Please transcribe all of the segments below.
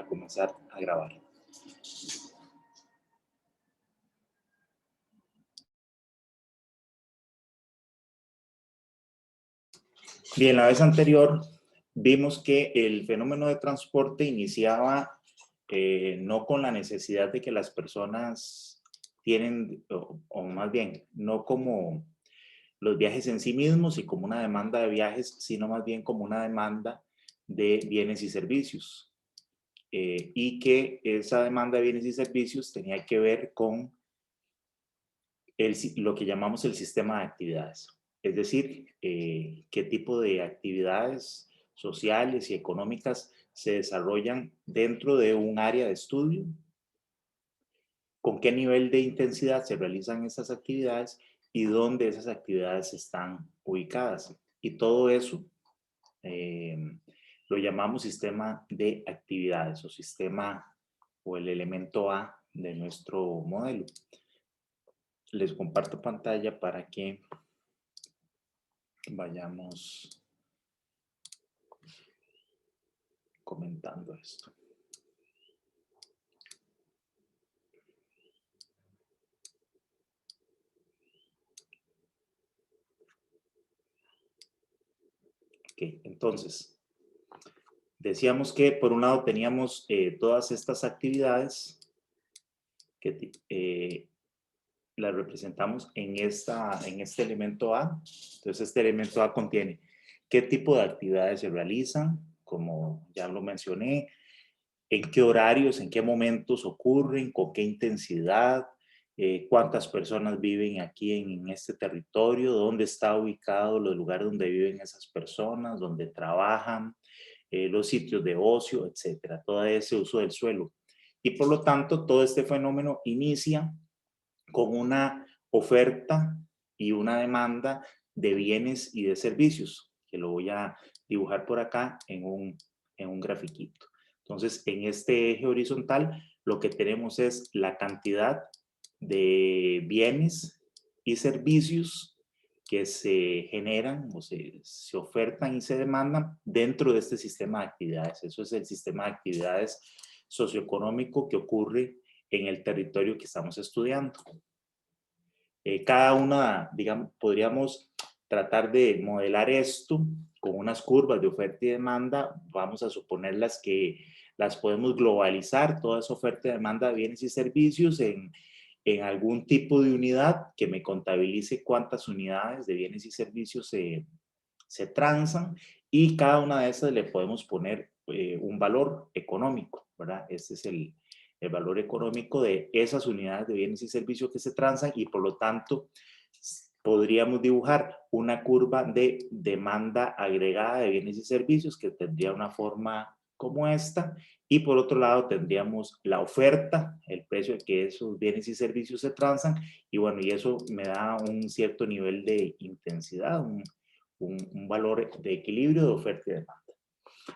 a comenzar a grabar. Bien, la vez anterior vimos que el fenómeno de transporte iniciaba no con la necesidad de que las personas tienen, o más bien, no como los viajes en sí mismos y como una demanda de viajes, sino más bien como una demanda de bienes y servicios. Y que esa demanda de bienes y servicios tenía que ver con lo que llamamos el sistema de actividades. Es decir, qué tipo de actividades sociales y económicas se desarrollan dentro de un área de estudio, con qué nivel de intensidad se realizan esas actividades y dónde esas actividades están ubicadas. Y todo eso lo llamamos sistema de actividades o sistema o el elemento A de nuestro modelo. Les comparto pantalla para que vayamos comentando esto. Ok, entonces, decíamos que por un lado teníamos todas estas actividades que las representamos en este elemento A. Entonces, este elemento A contiene qué tipo de actividades se realizan, como ya lo mencioné, en qué horarios, en qué momentos ocurren, con qué intensidad, cuántas personas viven aquí en este territorio, dónde está ubicado los lugares donde viven esas personas, dónde trabajan, los sitios de ocio, etcétera, todo ese uso del suelo. Y por lo tanto, todo este fenómeno inicia con una oferta y una demanda de bienes y de servicios, que lo voy a dibujar por acá en un grafiquito. Entonces, en este eje horizontal, lo que tenemos es la cantidad de bienes y servicios que se generan o se ofertan y se demandan dentro de este sistema de actividades. Eso es el sistema de actividades socioeconómico que ocurre en el territorio que estamos estudiando. Cada una, digamos, podríamos tratar de modelar esto con unas curvas de oferta y demanda. Vamos a suponerlas que las podemos globalizar, toda esa oferta y demanda de bienes y servicios en algún tipo de unidad que me contabilice cuántas unidades de bienes y servicios se transan, y cada una de esas le podemos poner un valor económico, ¿verdad? Este es el valor económico de esas unidades de bienes y servicios que se transan, y por lo tanto podríamos dibujar una curva de demanda agregada de bienes y servicios que tendría una forma como esta, y por otro lado tendríamos la oferta, el precio al que esos bienes y servicios se transan, y bueno, y eso me da un cierto nivel de intensidad, un valor de equilibrio de oferta y demanda.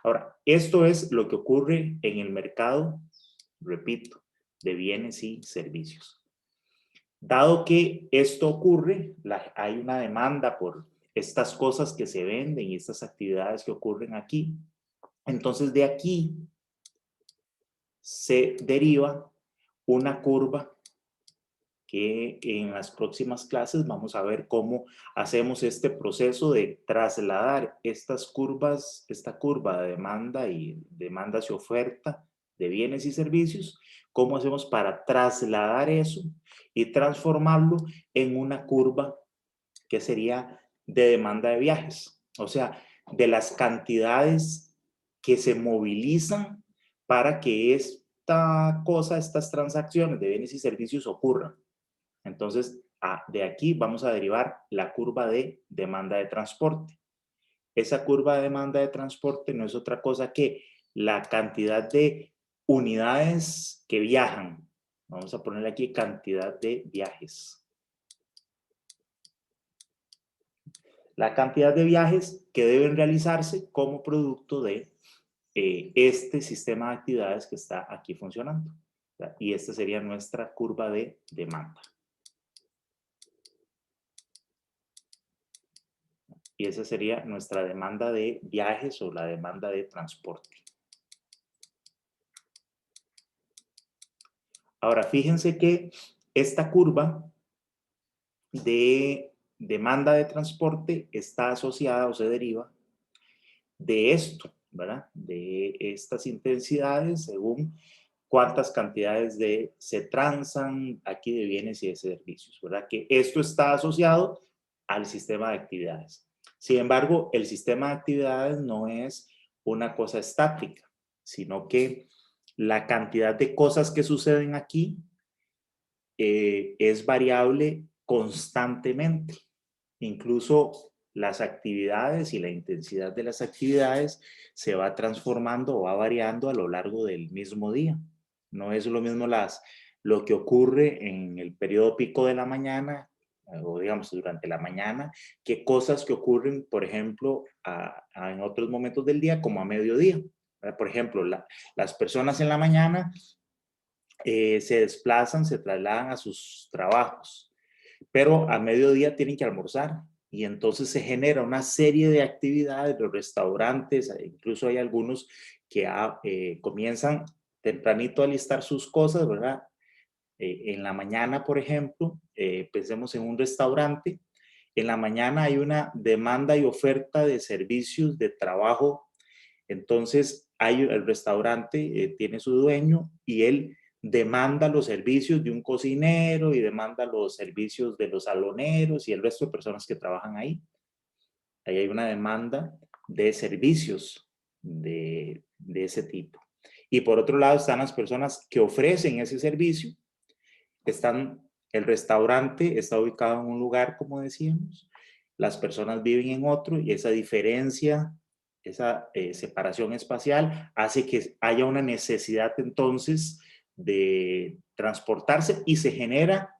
Ahora, esto es lo que ocurre en el mercado, repito, de bienes y servicios. Dado que esto ocurre, hay una demanda por estas cosas que se venden y estas actividades que ocurren aquí, entonces de aquí se deriva una curva que en las próximas clases vamos a ver cómo hacemos este proceso de trasladar estas curvas, esta curva de demanda y oferta de bienes y servicios, cómo hacemos para trasladar eso y transformarlo en una curva que sería de demanda de viajes, o sea, de las cantidades que se movilizan para que esta cosa, estas transacciones de bienes y servicios ocurran. Entonces, de aquí vamos a derivar la curva de demanda de transporte. Esa curva de demanda de transporte no es otra cosa que la cantidad de unidades que viajan. Vamos a poner aquí cantidad de viajes. La cantidad de viajes que deben realizarse como producto de este sistema de actividades que está aquí funcionando. Y esta sería nuestra curva de demanda. Y esa sería nuestra demanda de viajes o la demanda de transporte. Ahora, fíjense que esta curva de demanda de transporte está asociada o se deriva de esto, ¿verdad? De estas intensidades según cuántas cantidades se transan aquí de bienes y de servicios, ¿verdad? Que esto está asociado al sistema de actividades. Sin embargo, el sistema de actividades no es una cosa estática, sino que la cantidad de cosas que suceden aquí es variable constantemente. Incluso las actividades y la intensidad de las actividades se va transformando o va variando a lo largo del mismo día. No es lo mismo lo que ocurre en el periodo pico de la mañana o digamos durante la mañana que cosas que ocurren, por ejemplo, en otros momentos del día como a mediodía. Por ejemplo, las personas en la mañana se desplazan, se trasladan a sus trabajos, pero a mediodía tienen que almorzar y entonces se genera una serie de actividades, los restaurantes, incluso hay algunos que comienzan tempranito a listar sus cosas, ¿verdad? En la mañana, por ejemplo, pensemos en un restaurante, en la mañana hay una demanda y oferta de servicios de trabajo, entonces el restaurante tiene su dueño y él demanda los servicios de un cocinero y demanda los servicios de los saloneros y el resto de personas que trabajan ahí. Ahí hay una demanda de servicios de ese tipo. Y por otro lado están las personas que ofrecen ese servicio. El restaurante está ubicado en un lugar, como decíamos, las personas viven en otro y esa diferencia, esa separación espacial hace que haya una necesidad entonces de transportarse y se genera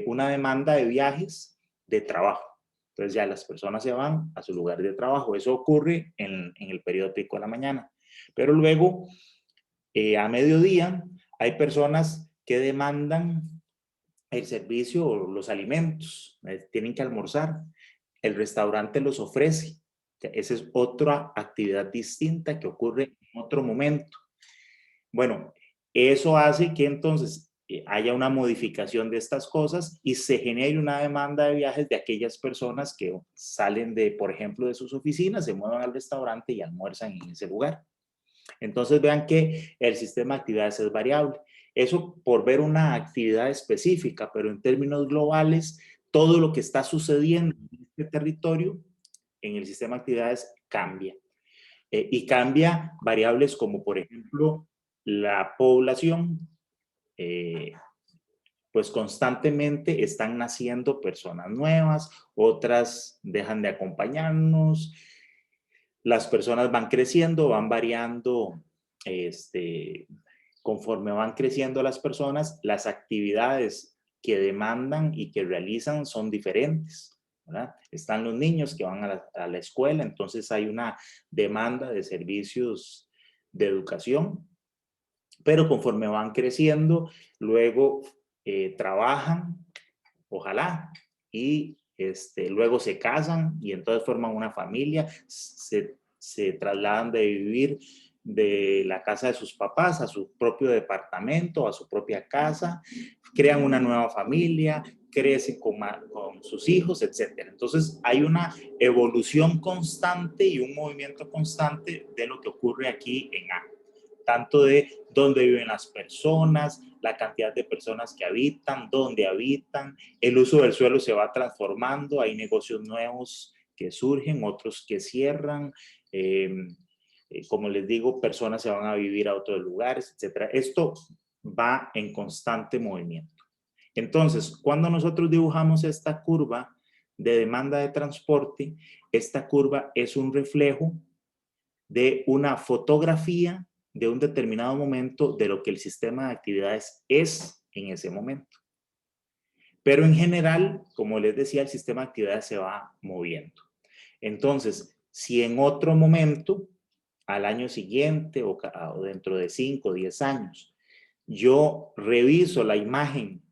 una demanda de viajes de trabajo. Entonces ya las personas se van a su lugar de trabajo. Eso ocurre en el periodo pico de la mañana. Pero luego, a mediodía, hay personas que demandan el servicio o los alimentos, tienen que almorzar, el restaurante los ofrece. Esa es otra actividad distinta que ocurre en otro momento. Bueno, eso hace que entonces haya una modificación de estas cosas y se genere una demanda de viajes de aquellas personas que salen de, por ejemplo, de sus oficinas, se muevan al restaurante y almuerzan en ese lugar. Entonces vean que el sistema de actividades es variable. Eso por ver una actividad específica, pero en términos globales, todo lo que está sucediendo en este territorio, en el sistema de actividades, cambia. Y cambia variables como, por ejemplo, la población, pues constantemente están naciendo personas nuevas, otras dejan de acompañarnos, las personas van creciendo, van variando, conforme van creciendo las personas, las actividades que demandan y que realizan son diferentes, ¿verdad? Están los niños que van a la escuela, entonces hay una demanda de servicios de educación, pero conforme van creciendo, luego trabajan, ojalá, y luego se casan y entonces forman una familia, se trasladan de vivir de la casa de sus papás a su propio departamento, a su propia casa, crean una nueva familia, crecen con sus hijos, etc. Entonces hay una evolución constante y un movimiento constante de lo que ocurre aquí en A, tanto de dónde viven las personas, la cantidad de personas que habitan, dónde habitan, el uso del suelo se va transformando, hay negocios nuevos que surgen, otros que cierran, como les digo, personas se van a vivir a otros lugares, etc. Esto va en constante movimiento. Entonces, cuando nosotros dibujamos esta curva de demanda de transporte, esta curva es un reflejo de una fotografía de un determinado momento de lo que el sistema de actividades es en ese momento. Pero en general, como les decía, el sistema de actividades se va moviendo. Entonces, si en otro momento, al año siguiente o dentro de 5 o 10 años, yo reviso la imagen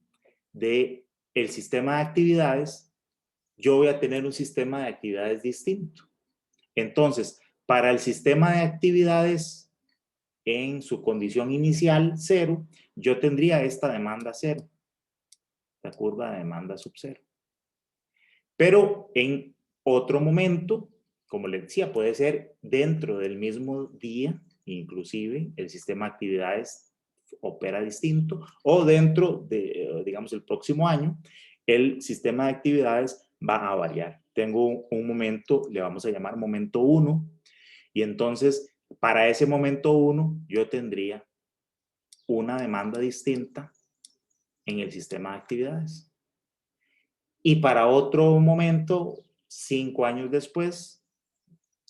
del sistema de actividades, yo voy a tener un sistema de actividades distinto. Entonces, para el sistema de actividades en su condición inicial 0, yo tendría esta demanda 0, la curva de demanda sub 0. Pero en otro momento, como les decía, puede ser dentro del mismo día, inclusive el sistema de actividades opera distinto, o dentro de, digamos, el próximo año, el sistema de actividades va a variar. Tengo un momento, le vamos a llamar momento 1, y entonces para ese momento 1 yo tendría una demanda distinta en el sistema de actividades. Y para otro momento, 5 años después,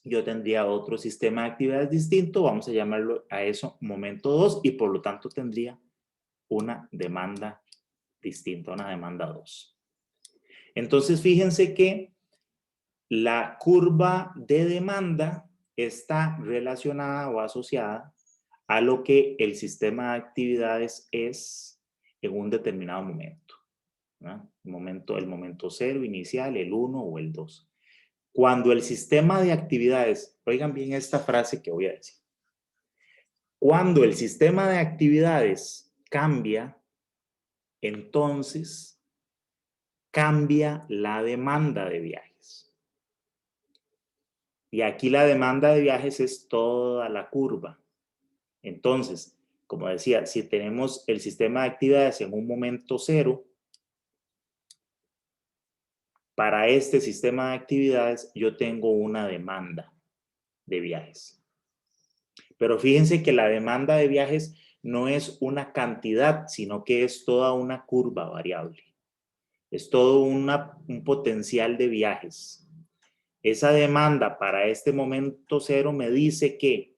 yo tendría otro sistema de actividades distinto, vamos a llamarlo a eso momento 2, y por lo tanto tendría una demanda distinta, una demanda 2. Entonces, fíjense que la curva de demanda está relacionada o asociada a lo que el sistema de actividades es en un determinado momento, ¿no? El momento 0 inicial, el 1 o el 2. Cuando el sistema de actividades, oigan bien esta frase que voy a decir, cuando el sistema de actividades cambia, entonces cambia la demanda de viajes. Y aquí la demanda de viajes es toda la curva. Entonces, como decía, si tenemos el sistema de actividades en un momento 0, para este sistema de actividades yo tengo una demanda de viajes. Pero fíjense que la demanda de viajes no es una cantidad, sino que es toda una curva variable. Es todo un potencial de viajes. Esa demanda para este momento 0 me dice que,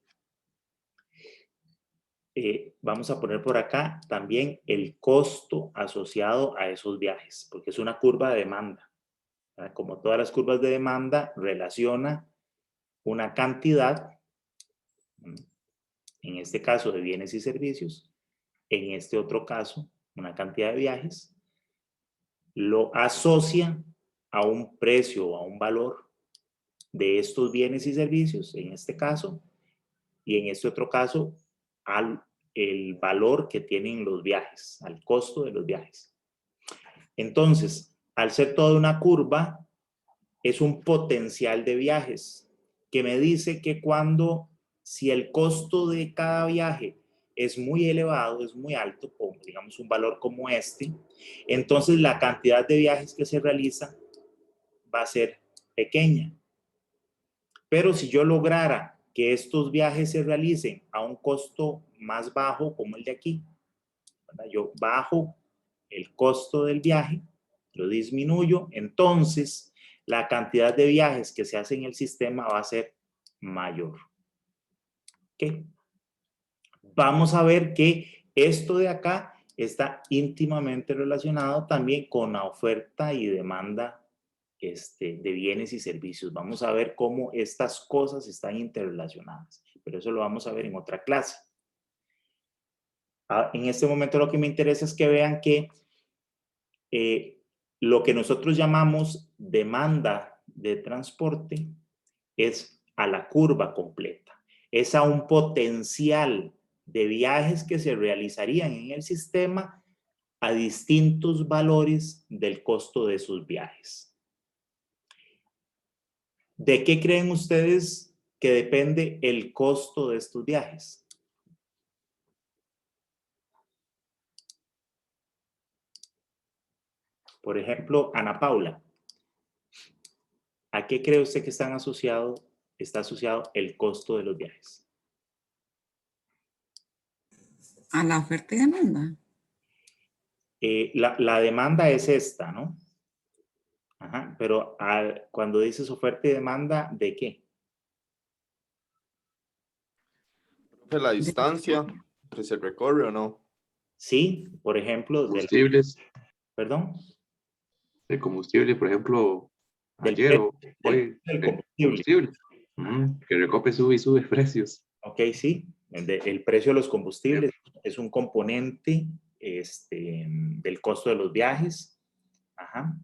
vamos a poner por acá también el costo asociado a esos viajes, porque es una curva de demanda. Como todas las curvas de demanda, relaciona una cantidad, en este caso de bienes y servicios, en este otro caso, una cantidad de viajes, lo asocia a un precio o a un valor de estos bienes y servicios, en este caso, y en este otro caso, al el valor que tienen los viajes, al costo de los viajes. Entonces, al ser toda una curva, es un potencial de viajes que me dice que si el costo de cada viaje es muy elevado, es muy alto, como digamos un valor como este, entonces la cantidad de viajes que se realiza va a ser pequeña. Pero si yo lograra que estos viajes se realicen a un costo más bajo, como el de aquí, ¿verdad? Yo bajo el costo del viaje, lo disminuyo, entonces la cantidad de viajes que se hace en el sistema va a ser mayor. ¿Ok? Vamos a ver que esto de acá está íntimamente relacionado también con la oferta y demanda de bienes y servicios. Vamos a ver cómo estas cosas están interrelacionadas, pero eso lo vamos a ver en otra clase. En este momento lo que me interesa es que vean que lo que nosotros llamamos demanda de transporte es a la curva completa, es a un potencial de viajes que se realizarían en el sistema a distintos valores del costo de sus viajes. ¿De qué creen ustedes que depende el costo de estos viajes? Por ejemplo, Ana Paula, ¿a qué cree usted que está asociado el costo de los viajes? A la oferta y demanda. La demanda es esta, ¿no? Ajá, pero cuando dices oferta y demanda, ¿de qué? De la distancia que se recorre o no. Sí, por ejemplo, Combustibles, perdón, de combustible, por ejemplo, del ayer o hoy, del combustible. combustible, que Recope sube y sube precios. Ok, sí, el precio de los combustibles es un componente del costo de los viajes. Ajá.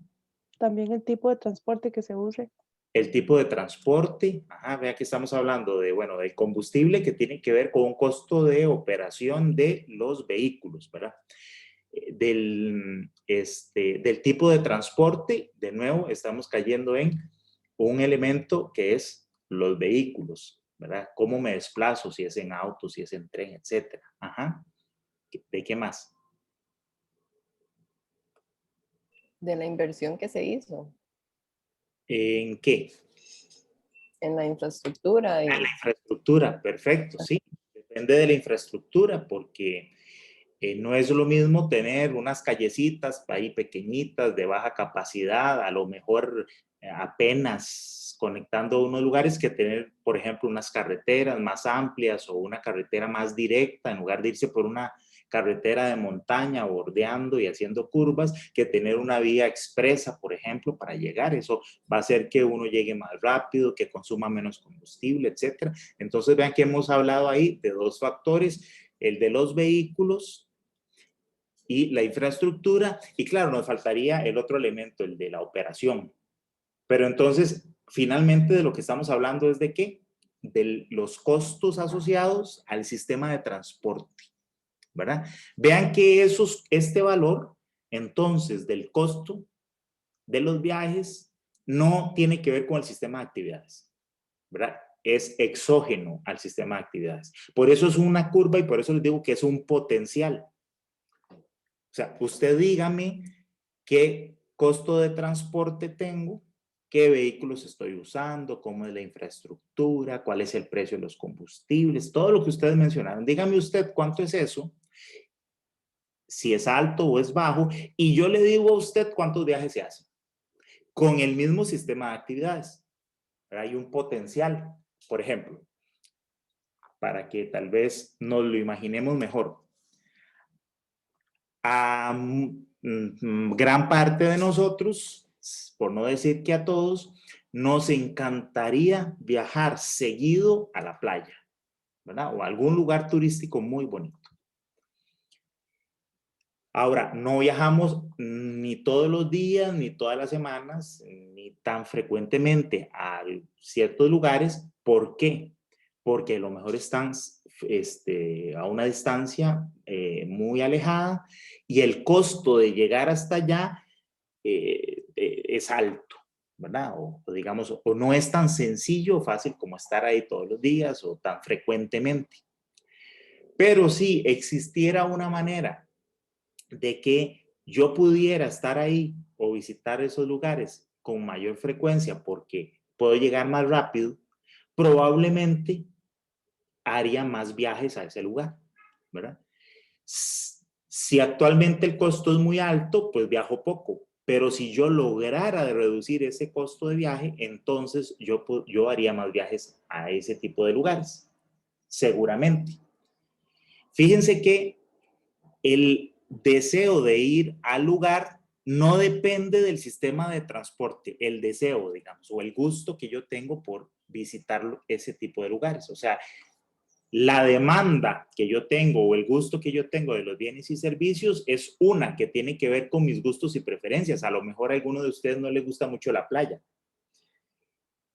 También el tipo de transporte que se use. el tipo de transporte. Ajá, vea que estamos hablando de, bueno, del combustible, que tiene que ver con un costo de operación de los vehículos, ¿verdad? Del tipo de transporte, de nuevo, estamos cayendo en un elemento que es los vehículos, ¿verdad? ¿Cómo me desplazo? Si es en auto, si es en tren, etcétera. Ajá. ¿De qué más? De la inversión que se hizo ¿En qué? en la infraestructura. La infraestructura, perfecto, sí. Depende de la infraestructura porque no es lo mismo tener unas callecitas ahí pequeñitas de baja capacidad, a lo mejor apenas conectando unos lugares, que tener, por ejemplo, unas carreteras más amplias o una carretera más directa, en lugar de irse por una carretera de montaña, bordeando y haciendo curvas, que tener una vía expresa, por ejemplo, para llegar. Eso va a hacer que uno llegue más rápido, que consuma menos combustible, etcétera. Entonces, vean que hemos hablado ahí de dos factores, el de los vehículos y la infraestructura, y claro, nos faltaría el otro elemento, el de la operación. Pero entonces, finalmente de lo que estamos hablando es de qué? De los costos asociados al sistema de transporte, ¿verdad? Vean que este valor, entonces, del costo de los viajes, no tiene que ver con el sistema de actividades, ¿verdad? Es exógeno al sistema de actividades. Por eso es una curva y por eso les digo que es un potencial. O sea, usted dígame qué costo de transporte tengo, qué vehículos estoy usando, cómo es la infraestructura, cuál es el precio de los combustibles, todo lo que ustedes mencionaron. Dígame usted cuánto es eso, si es alto o es bajo, y yo le digo a usted cuántos viajes se hacen con el mismo sistema de actividades. Pero hay un potencial, por ejemplo, para que tal vez nos lo imaginemos mejor. A gran parte de nosotros, por no decir que a todos, nos encantaría viajar seguido a la playa, ¿verdad? O a algún lugar turístico muy bonito. Ahora, no viajamos ni todos los días, ni todas las semanas, ni tan frecuentemente a ciertos lugares. ¿Por qué? Porque a lo mejor están a una distancia muy alejada y el costo de llegar hasta allá es alto, ¿verdad? O digamos, o no es tan sencillo o fácil como estar ahí todos los días o tan frecuentemente. Pero si existiera una manera de que yo pudiera estar ahí o visitar esos lugares con mayor frecuencia porque puedo llegar más rápido, probablemente haría más viajes a ese lugar, ¿verdad? Si actualmente el costo es muy alto, pues viajo poco, pero si yo lograra reducir ese costo de viaje, entonces yo haría más viajes a ese tipo de lugares, seguramente. Fíjense que el deseo de ir al lugar no depende del sistema de transporte, el deseo, digamos, o el gusto que yo tengo por visitar ese tipo de lugares. O sea, la demanda que yo tengo o el gusto que yo tengo de los bienes y servicios es una que tiene que ver con mis gustos y preferencias. A lo mejor a alguno de ustedes no les gusta mucho la playa.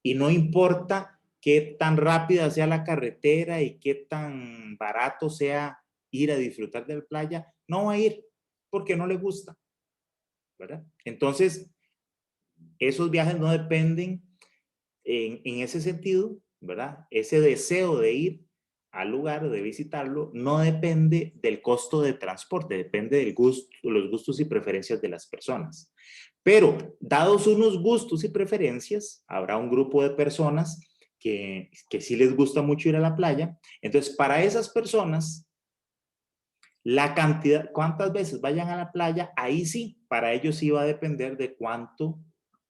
Y no importa qué tan rápida sea la carretera y qué tan barato sea ir a disfrutar de la playa, no va a ir porque no le gusta, ¿verdad? Entonces, esos viajes no dependen en ese sentido, ¿verdad? Ese deseo de ir al lugar o de visitarlo no depende del costo de transporte, depende del gusto, los gustos y preferencias de las personas. Pero, dados unos gustos y preferencias, habrá un grupo de personas que sí les gusta mucho ir a la playa. Entonces, para esas personas, la cantidad, cuántas veces vayan a la playa, ahí sí, para ellos sí va a depender de cuánto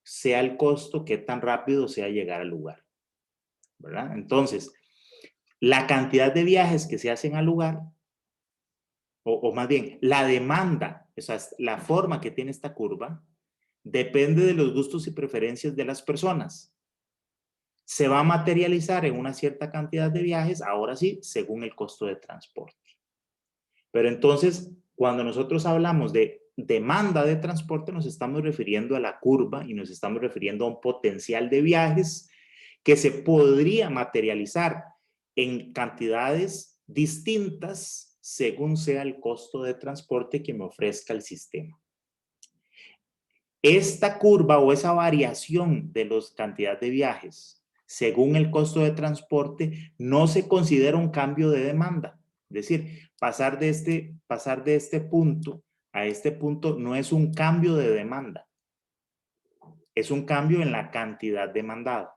sea el costo, qué tan rápido sea llegar al lugar, ¿verdad? Entonces, la cantidad de viajes que se hacen al lugar, o más bien, la demanda, o sea, la forma que tiene esta curva, depende de los gustos y preferencias de las personas. Se va a materializar en una cierta cantidad de viajes, ahora sí, según el costo de transporte. Pero entonces, cuando nosotros hablamos de demanda de transporte nos estamos refiriendo a la curva y nos estamos refiriendo a un potencial de viajes que se podría materializar en cantidades distintas según sea el costo de transporte que me ofrezca el sistema. Esta curva o esa variación de las cantidades de viajes según el costo de transporte no se considera un cambio de demanda. Es decir, pasar de este punto a este punto no es un cambio de demanda. Es un cambio en la cantidad demandada.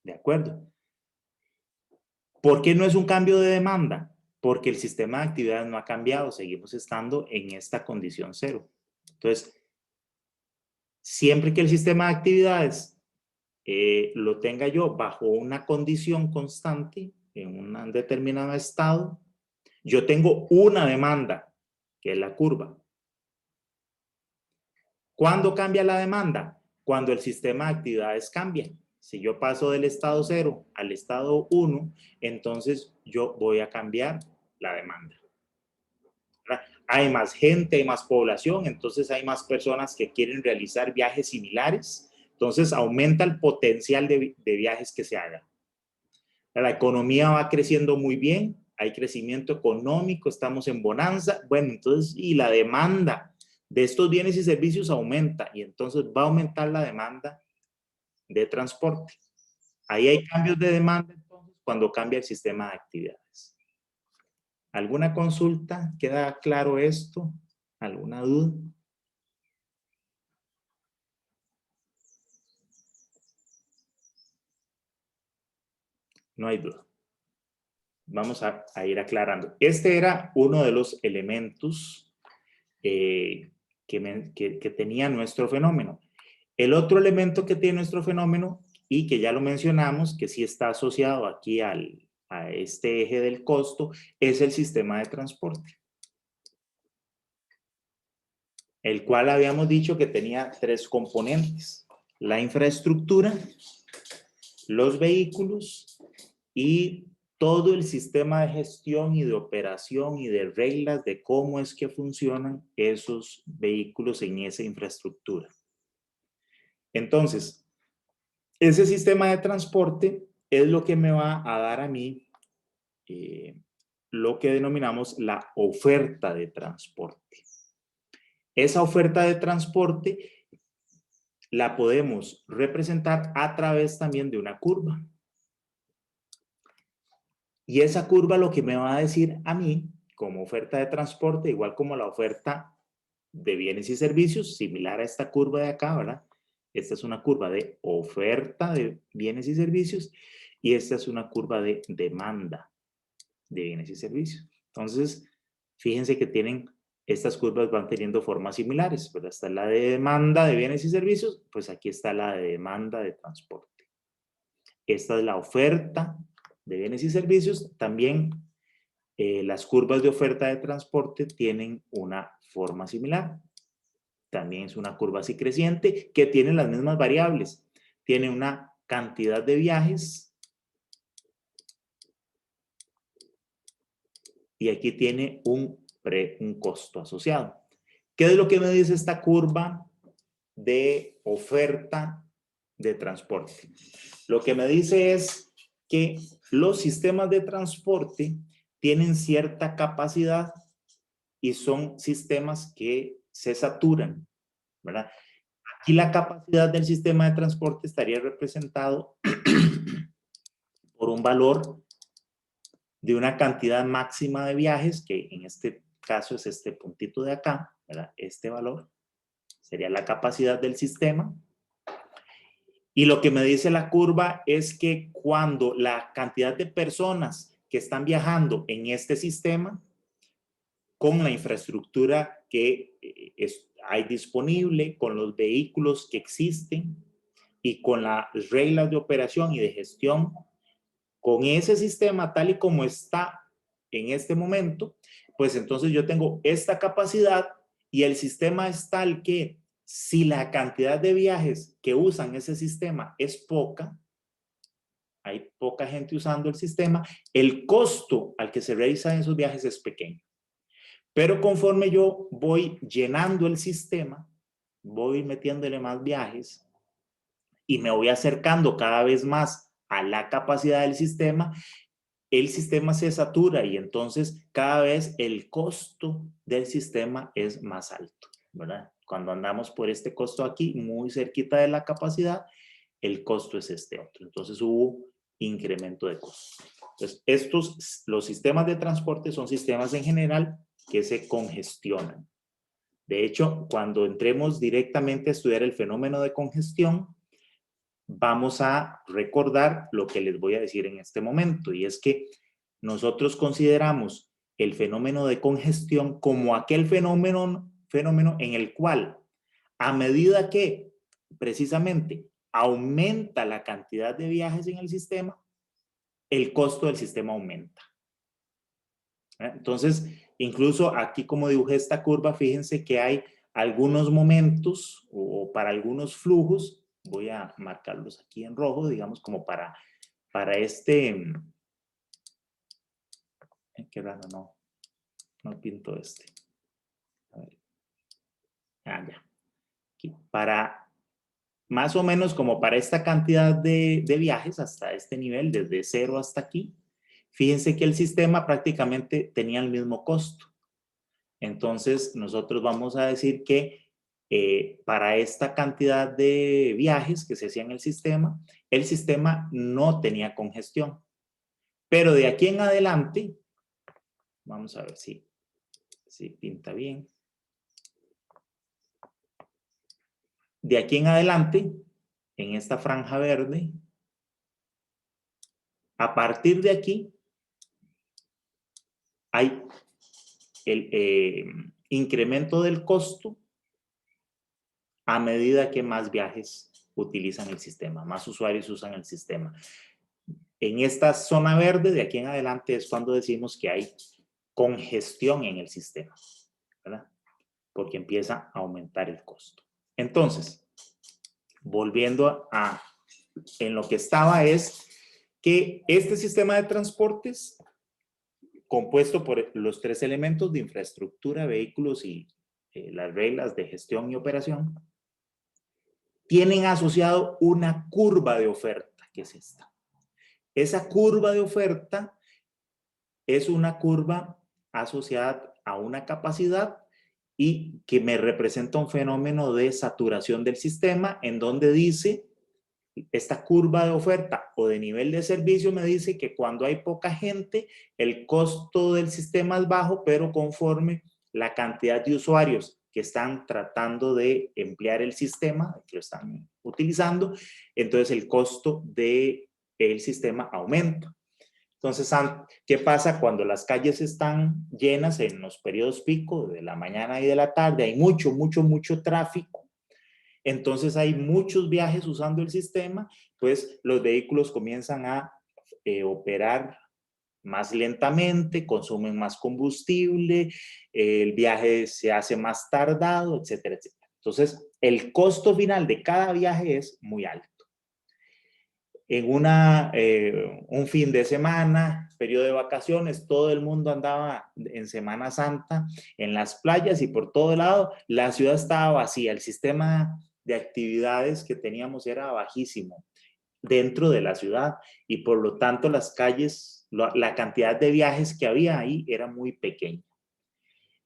¿De acuerdo? ¿Por qué no es un cambio de demanda? Porque el sistema de actividades no ha cambiado. Seguimos estando en esta condición cero. Entonces, siempre que el sistema de actividades lo tenga yo bajo una condición constante, en un determinado estado, yo tengo una demanda, que es la curva. ¿Cuándo cambia la demanda? Cuando el sistema de actividades cambia. Si yo paso del estado 0 al estado 1, entonces yo voy a cambiar la demanda. ¿Verdad? Hay más gente, hay más población, entonces hay más personas que quieren realizar viajes similares. Entonces aumenta el potencial de viajes que se hagan. La economía va creciendo muy bien, hay crecimiento económico, estamos en bonanza. Bueno, entonces, y la demanda de estos bienes y servicios aumenta, y entonces va a aumentar la demanda de transporte. Ahí hay cambios de demanda entonces cuando cambia el sistema de actividades. ¿Alguna consulta? ¿Queda claro esto? ¿Alguna duda? No hay duda. Vamos a ir aclarando. Este era uno de los elementos que tenía nuestro fenómeno. El otro elemento que tiene nuestro fenómeno, y que ya lo mencionamos, que sí está asociado aquí a este eje del costo, es el sistema de transporte, el cual habíamos dicho que tenía 3 componentes: la infraestructura, los vehículos y todo el sistema de gestión y de operación y de reglas de cómo es que funcionan esos vehículos en esa infraestructura. Entonces, ese sistema de transporte es lo que me va a dar a mí lo que denominamos la oferta de transporte. Esa oferta de transporte la podemos representar a través también de una curva. Y esa curva lo que me va a decir a mí, como oferta de transporte, igual como la oferta de bienes y servicios, similar a esta curva de acá, ¿verdad? Esta es una curva de oferta de bienes y servicios y esta es una curva de demanda de bienes y servicios. Entonces, fíjense que estas curvas van teniendo formas similares, ¿verdad? Esta es la de demanda de bienes y servicios, pues aquí está la de demanda de transporte. Esta es la oferta de bienes y servicios. También las curvas de oferta de transporte tienen una forma similar. También es una curva así creciente que tiene las mismas variables. Tiene una cantidad de viajes y aquí tiene un costo asociado. ¿Qué es lo que me dice esta curva de oferta de transporte? Lo que me dice es que los sistemas de transporte tienen cierta capacidad y son sistemas que se saturan, ¿verdad? Aquí la capacidad del sistema de transporte estaría representado por un valor de una cantidad máxima de viajes, que en este caso es este puntito de acá, ¿verdad? Este valor sería la capacidad del sistema. Y lo que me dice la curva es que cuando la cantidad de personas que están viajando en este sistema, con la infraestructura que hay disponible, con los vehículos que existen y con las reglas de operación y de gestión, con ese sistema tal y como está en este momento, pues entonces yo tengo esta capacidad y el sistema es tal que si la cantidad de viajes que usan ese sistema es poca, hay poca gente usando el sistema, el costo al que se realizan esos viajes es pequeño. Pero conforme yo voy llenando el sistema, voy metiéndole más viajes y me voy acercando cada vez más a la capacidad del sistema, el sistema se satura y entonces cada vez el costo del sistema es más alto, ¿verdad? Cuando andamos por este costo aquí, muy cerquita de la capacidad, el costo es este otro. Entonces hubo incremento de costo. Entonces, los sistemas de transporte son sistemas en general que se congestionan. De hecho, cuando entremos directamente a estudiar el fenómeno de congestión, vamos a recordar lo que les voy a decir en este momento, y es que nosotros consideramos el fenómeno de congestión como aquel fenómeno en el cual, a medida que precisamente aumenta la cantidad de viajes en el sistema, el costo del sistema aumenta. Entonces, incluso aquí como dibujé esta curva, fíjense que hay algunos momentos o para algunos flujos, voy a marcarlos aquí en rojo, digamos, como para este, qué raro, no pinto este. A ver. Ya. Aquí, para más o menos como para esta cantidad de viajes hasta este nivel, desde 0 hasta aquí, fíjense que el sistema prácticamente tenía el mismo costo. Entonces, nosotros vamos a decir que para esta cantidad de viajes que se hacían en el sistema no tenía congestión. Pero de aquí en adelante, vamos a ver si pinta bien. De aquí en adelante, en esta franja verde, a partir de aquí, hay el incremento del costo a medida que más viajes utilizan el sistema, más usuarios usan el sistema. En esta zona verde, de aquí en adelante, es cuando decimos que hay congestión en el sistema, ¿verdad? Porque empieza a aumentar el costo. Entonces, volviendo en lo que estaba, es que este sistema de transportes, compuesto por los 3 elementos de infraestructura, vehículos y las reglas de gestión y operación, tienen asociado una curva de oferta, que es esta. Esa curva de oferta es una curva asociada a una capacidad y que me representa un fenómeno de saturación del sistema, en donde dice, esta curva de oferta o de nivel de servicio me dice que cuando hay poca gente, el costo del sistema es bajo, pero conforme la cantidad de usuarios que están tratando de emplear el sistema, que lo están utilizando, entonces el costo del sistema aumenta. Entonces, ¿qué pasa cuando las calles están llenas en los periodos pico de la mañana y de la tarde? Hay mucho tráfico. Entonces hay muchos viajes usando el sistema, pues los vehículos comienzan a operar más lentamente, consumen más combustible, el viaje se hace más tardado, etcétera, etcétera. Entonces, el costo final de cada viaje es muy alto. En un fin de semana, periodo de vacaciones, todo el mundo andaba en Semana Santa en las playas y por todo lado, la ciudad estaba vacía, el sistema de actividades que teníamos era bajísimo dentro de la ciudad y por lo tanto las calles, la cantidad de viajes que había ahí era muy pequeña.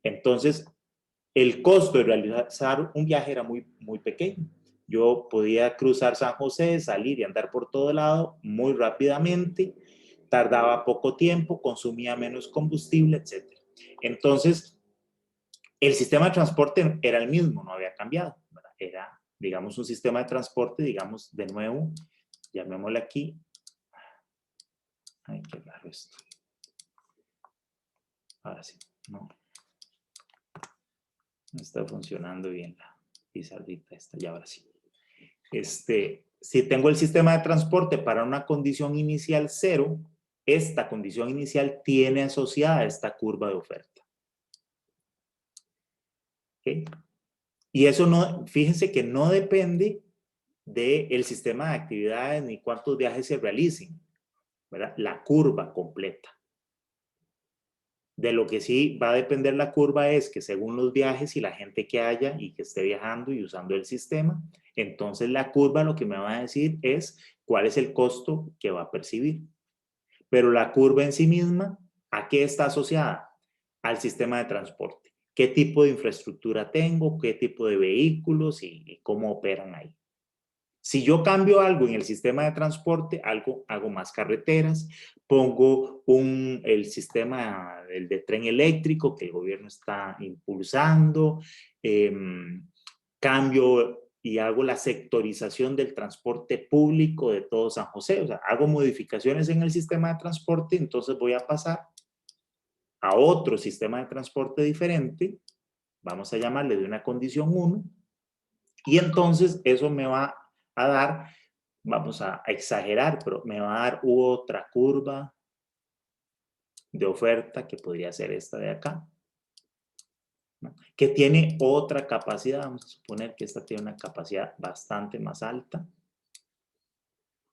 Entonces, el costo de realizar un viaje era muy pequeño. Yo podía cruzar San José, salir y andar por todo lado muy rápidamente, tardaba poco tiempo, consumía menos combustible, etc. Entonces, el sistema de transporte era el mismo, no había cambiado, ¿verdad? Era, digamos, un sistema de transporte, digamos, de nuevo, llamémosle aquí. Ay, qué raro esto. Ahora sí, no está funcionando bien la pizarrita esta, y ahora sí. Si tengo el sistema de transporte para una condición inicial 0, esta condición inicial tiene asociada esta curva de oferta. ¿Okay? Y eso no, fíjense que no depende del sistema de actividades ni cuántos viajes se realicen, ¿verdad? La curva completa. De lo que sí va a depender la curva es que según los viajes y la gente que haya y que esté viajando y usando el sistema, entonces la curva lo que me va a decir es cuál es el costo que va a percibir. Pero la curva en sí misma, ¿a qué está asociada? Al sistema de transporte. ¿Qué tipo de infraestructura tengo? ¿Qué tipo de vehículos y cómo operan ahí? Si yo cambio algo en el sistema de transporte, hago más carreteras, pongo el sistema de tren eléctrico que el gobierno está impulsando, cambio y hago la sectorización del transporte público de todo San José, o sea, hago modificaciones en el sistema de transporte, entonces voy a pasar a otro sistema de transporte diferente, vamos a llamarle de una condición 1, y entonces eso me va a dar, vamos a exagerar, pero me va a dar otra curva de oferta que podría ser esta de acá, ¿no? Que tiene otra capacidad, vamos a suponer que esta tiene una capacidad bastante más alta.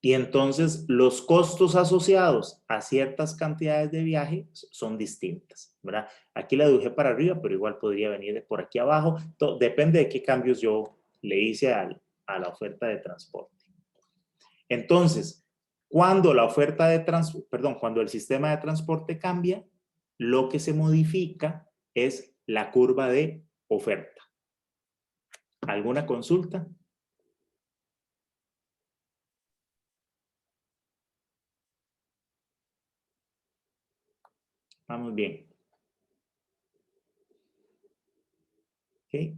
Y entonces los costos asociados a ciertas cantidades de viaje son distintas, ¿verdad? Aquí la dibujé para arriba, pero igual podría venir por aquí abajo. Depende de qué cambios yo le hice a la oferta de transporte. Entonces, cuando cuando el sistema de transporte cambia, lo que se modifica es la curva de oferta. ¿Alguna consulta? Vamos bien. Ok.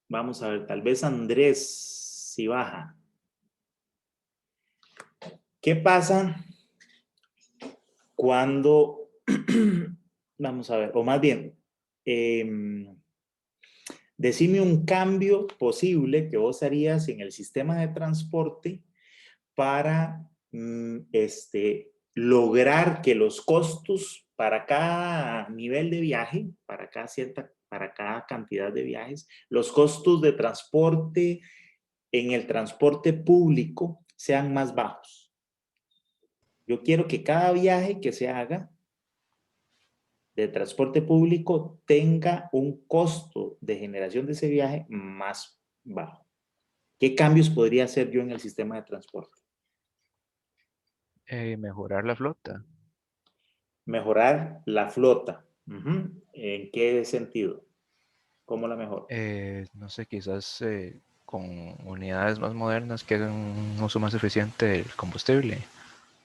Vamos a ver, tal vez Andrés, si baja. ¿Qué pasa cuando, vamos a ver, o más bien, decime un cambio posible que vos harías en el sistema de transporte para lograr que los costos para cada nivel de viaje, para cada cantidad de viajes, los costos de transporte en el transporte público sean más bajos. Yo quiero que cada viaje que se haga de transporte público tenga un costo de generación de ese viaje más bajo. ¿Qué cambios podría hacer yo en el sistema de transporte? Mejorar la flota. Mejorar la flota. ¿En qué sentido? ¿Cómo la mejor? No sé, quizás con unidades más modernas que hagan un uso más eficiente del combustible.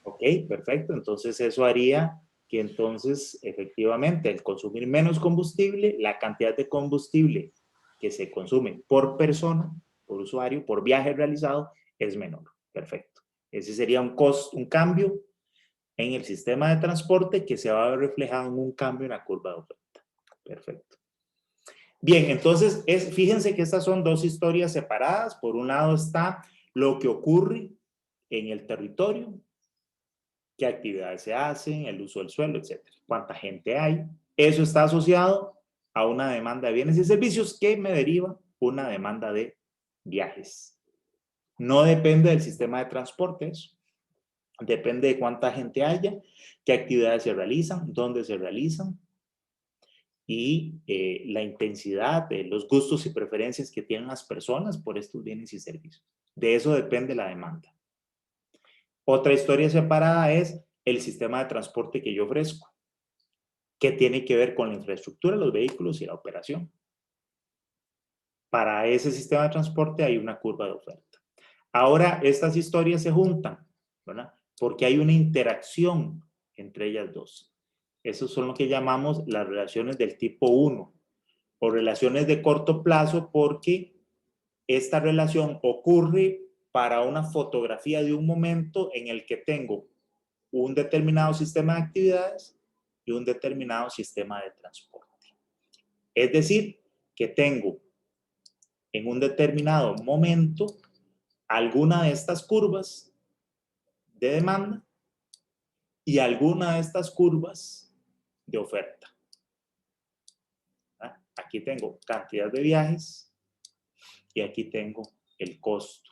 Ok, perfecto. Entonces eso haría que entonces efectivamente al consumir menos combustible, la cantidad de combustible que se consume por persona, por usuario, por viaje realizado, es menor. Perfecto. Ese sería un cambio en el sistema de transporte que se va a ver reflejado en un cambio en la curva de oferta. Perfecto. Bien, entonces fíjense que estas son dos historias separadas. Por un lado está lo que ocurre en el territorio, qué actividades se hacen, el uso del suelo, etcétera. Cuánta gente hay. Eso está asociado a una demanda de bienes y servicios que me deriva una demanda de viajes. No depende del sistema de transporte eso. Depende de cuánta gente haya, qué actividades se realizan, dónde se realizan y la intensidad, los gustos y preferencias que tienen las personas por estos bienes y servicios. De eso depende la demanda. Otra historia separada es el sistema de transporte que yo ofrezco, que tiene que ver con la infraestructura, los vehículos y la operación. Para ese sistema de transporte hay una curva de oferta. Ahora, estas historias se juntan, ¿verdad? Porque hay una interacción entre ellas dos. Esos son lo que llamamos las relaciones del tipo 1 o relaciones de corto plazo, porque esta relación ocurre para una fotografía de un momento en el que tengo un determinado sistema de actividades y un determinado sistema de transporte. Es decir, que tengo en un determinado momento alguna de estas curvas de demanda y alguna de estas curvas de oferta. Aquí tengo cantidad de viajes y aquí tengo el costo.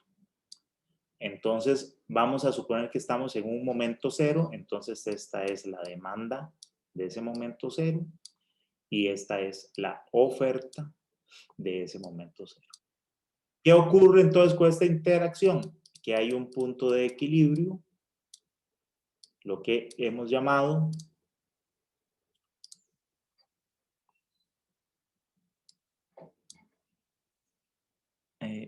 Entonces, vamos a suponer que estamos en un momento cero, entonces esta es la demanda de ese momento cero y esta es la oferta de ese momento cero. ¿Qué ocurre entonces con esta interacción? Que hay un punto de equilibrio, lo que hemos llamado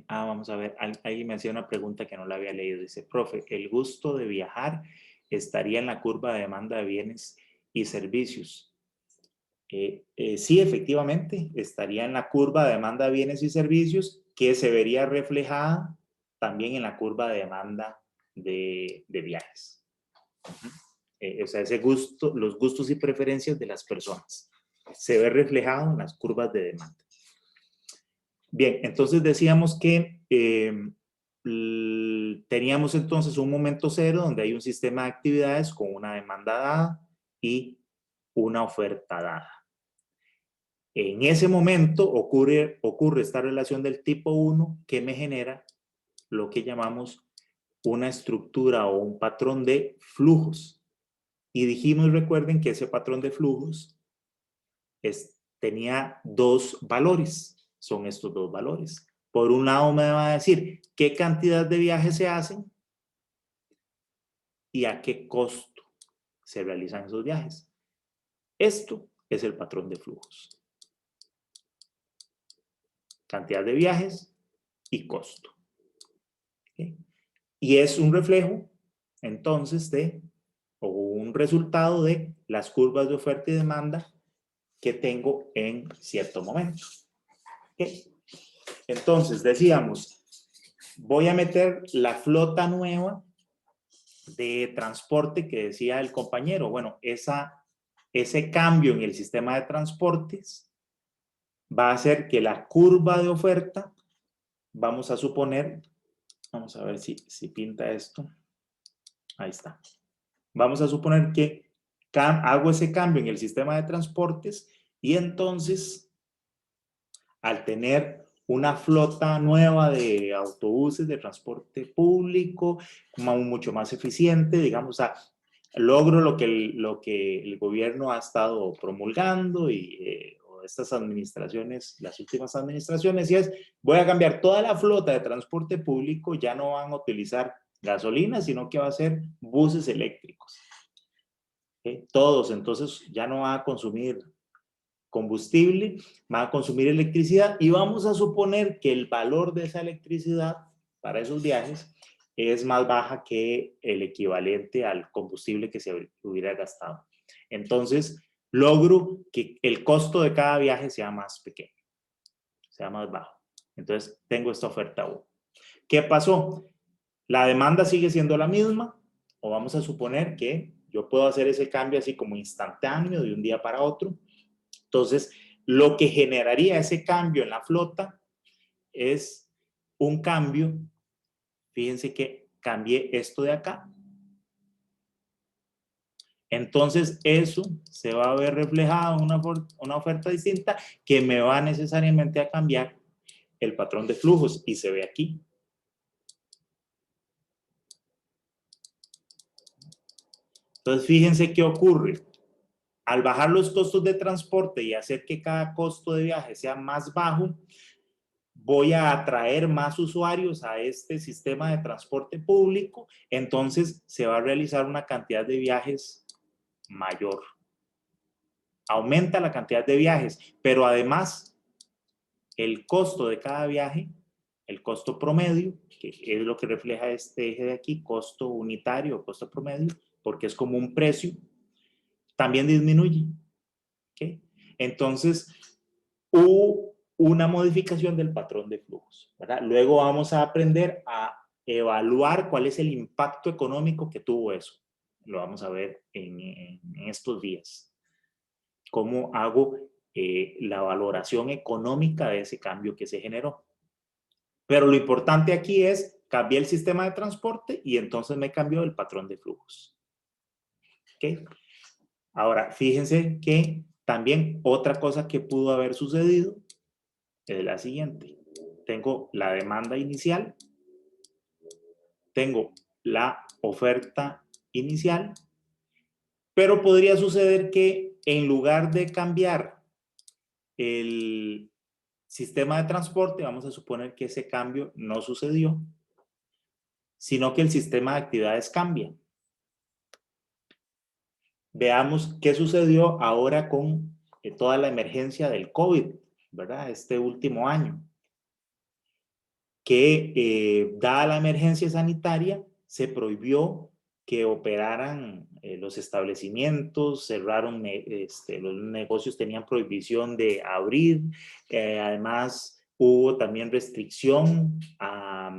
vamos a ver, alguien me hacía una pregunta que no la había leído. Dice, profe, ¿el gusto de viajar estaría en la curva de demanda de bienes y servicios? Sí, efectivamente, estaría en la curva de demanda de bienes y servicios que se vería reflejada también en la curva de demanda de viajes. O sea, ese gusto, los gustos y preferencias de las personas se ve reflejado en las curvas de demanda. Bien, entonces decíamos que teníamos entonces un momento cero donde hay un sistema de actividades con una demanda dada y una oferta dada. En ese momento ocurre esta relación del tipo 1 que me genera lo que llamamos una estructura o un patrón de flujos. Y dijimos, recuerden que ese patrón de flujos tenía dos valores. Son estos dos valores. Por un lado me va a decir qué cantidad de viajes se hacen y a qué costo se realizan esos viajes. Esto es el patrón de flujos. Cantidad de viajes y costo. ¿Okay? Y es un reflejo, entonces, o un resultado de las curvas de oferta y demanda que tengo en cierto momento. ¿Okay? Entonces, decíamos, voy a meter la flota nueva de transporte que decía el compañero. Bueno, ese cambio en el sistema de transportes va a hacer que la curva de oferta, vamos a suponer, vamos a ver si pinta esto. Ahí está. Vamos a suponer que hago ese cambio en el sistema de transportes y entonces, al tener una flota nueva de autobuses de transporte público, mucho más eficiente, digamos, logro lo que el gobierno ha estado promulgando y estas administraciones, las últimas administraciones, y es, voy a cambiar toda la flota de transporte público, ya no van a utilizar gasolina, sino que va a ser buses eléctricos. ¿Okay? Todos, entonces, ya no van a consumir combustible, va a consumir electricidad y vamos a suponer que el valor de esa electricidad para esos viajes es más baja que el equivalente al combustible que se hubiera gastado. Entonces, logro que el costo de cada viaje sea más pequeño, sea más bajo. Entonces, tengo esta oferta 1. ¿Qué pasó? La demanda sigue siendo la misma, o vamos a suponer que yo puedo hacer ese cambio así como instantáneo de un día para otro. Entonces, lo que generaría ese cambio en la flota es un cambio. Fíjense que cambié esto de acá. Entonces, eso se va a ver reflejado en una oferta distinta que me va necesariamente a cambiar el patrón de flujos y se ve aquí. Entonces, fíjense qué ocurre. Al bajar los costos de transporte y hacer que cada costo de viaje sea más bajo, voy a atraer más usuarios a este sistema de transporte público, entonces se va a realizar una cantidad de viajes mayor. Aumenta la cantidad de viajes, pero además el costo de cada viaje, el costo promedio, que es lo que refleja este eje de aquí, costo unitario, costo promedio, porque es como un precio, también disminuye. ¿Okay? Entonces, hubo una modificación del patrón de flujos, ¿verdad? Luego vamos a aprender a evaluar cuál es el impacto económico que tuvo eso. Lo vamos a ver en estos días. Cómo hago la valoración económica de ese cambio que se generó. Pero lo importante aquí es, cambié el sistema de transporte y entonces me cambió el patrón de flujos. ¿Okay? Ahora, fíjense que también otra cosa que pudo haber sucedido es la siguiente. Tengo la demanda inicial, tengo la oferta inicial, pero podría suceder que en lugar de cambiar el sistema de transporte, vamos a suponer que ese cambio no sucedió, sino que el sistema de actividades cambia. Veamos qué sucedió ahora con toda la emergencia del COVID, ¿verdad? Este último año. Que dada la emergencia sanitaria, se prohibió que operaran los establecimientos, cerraron, los negocios tenían prohibición de abrir, además hubo también restricción a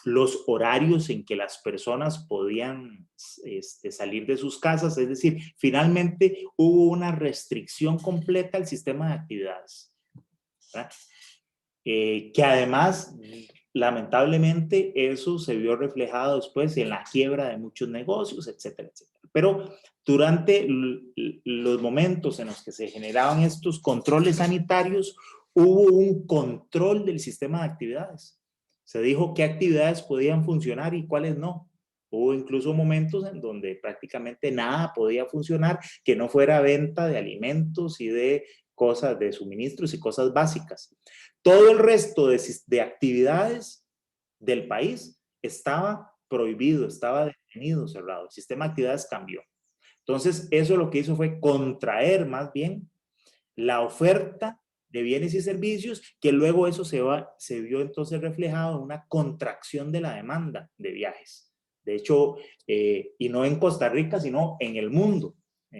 los horarios en que las personas podían salir de sus casas, es decir, finalmente hubo una restricción completa al sistema de actividades, ¿verdad? Que además, lamentablemente, eso se vio reflejado después en la quiebra de muchos negocios, etcétera, etcétera. Pero durante los momentos en los que se generaban estos controles sanitarios, hubo un control del sistema de actividades. Se dijo qué actividades podían funcionar y cuáles no. Hubo incluso momentos en donde prácticamente nada podía funcionar que no fuera venta de alimentos y de cosas, de suministros y cosas básicas. Todo el resto de actividades del país estaba prohibido, estaba detenido, cerrado. El sistema de actividades cambió. Entonces, eso lo que hizo fue contraer más bien la oferta de bienes y servicios, que luego eso se vio entonces reflejado en una contracción de la demanda de viajes. De hecho, y no en Costa Rica, sino en el mundo.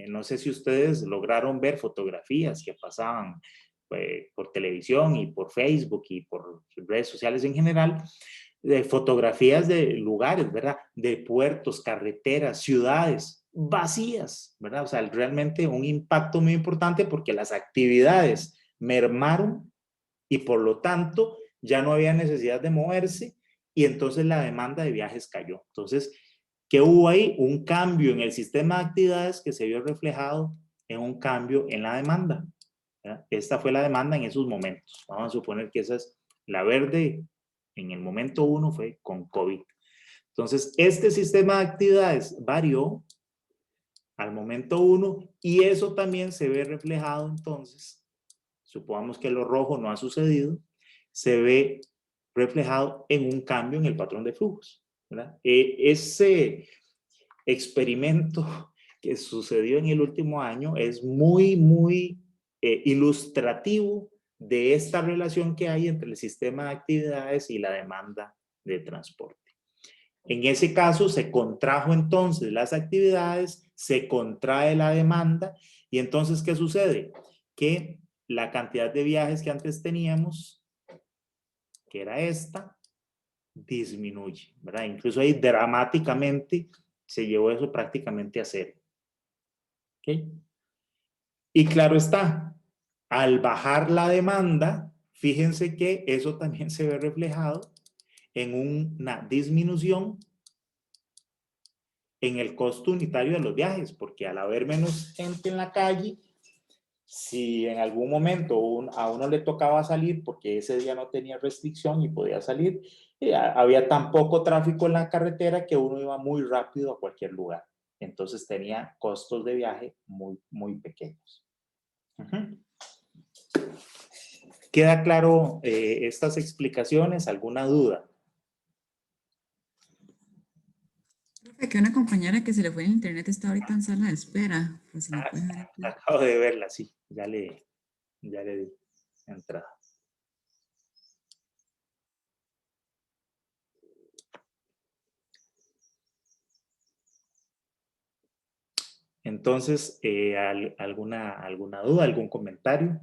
No sé si ustedes lograron ver fotografías que pasaban por televisión y por Facebook y por redes sociales en general, de fotografías de lugares, ¿verdad? De puertos, carreteras, ciudades vacías, ¿verdad? O sea, realmente un impacto muy importante porque las actividades mermaron y por lo tanto ya no había necesidad de moverse y entonces la demanda de viajes cayó. Entonces, ¿qué hubo ahí? Un cambio en el sistema de actividades que se vio reflejado en un cambio en la demanda. ¿Verdad? Esta fue la demanda en esos momentos. Vamos a suponer que esa es la verde en el momento 1 fue con COVID. Entonces, este sistema de actividades varió al momento 1 y eso también se ve reflejado entonces, supongamos que lo rojo no ha sucedido, se ve reflejado en un cambio en el patrón de flujos, ¿verdad? Ese experimento que sucedió en el último año es muy ilustrativo de esta relación que hay entre el sistema de actividades y la demanda de transporte. En ese caso se contrajo entonces las actividades, se contrae la demanda y entonces ¿qué sucede? Que la cantidad de viajes que antes teníamos, que era esta, disminuye, ¿verdad? Incluso ahí dramáticamente se llevó eso prácticamente a cero. ¿Okay? Y claro está, al bajar la demanda, fíjense que eso también se ve reflejado en una disminución en el costo unitario de los viajes, porque al haber menos gente en la calle, si en algún momento a uno le tocaba salir porque ese día no tenía restricción y podía salir, había tan poco tráfico en la carretera que uno iba muy rápido a cualquier lugar. Entonces tenía costos de viaje muy pequeños. ¿Queda claro estas explicaciones? ¿Alguna duda? Profe, que una compañera que se le fue en internet está ahorita en sala de espera. Pues si me puede dar aquí. Acabo de verla, sí. Ya le di entrada. Entonces, ¿alguna duda, algún comentario?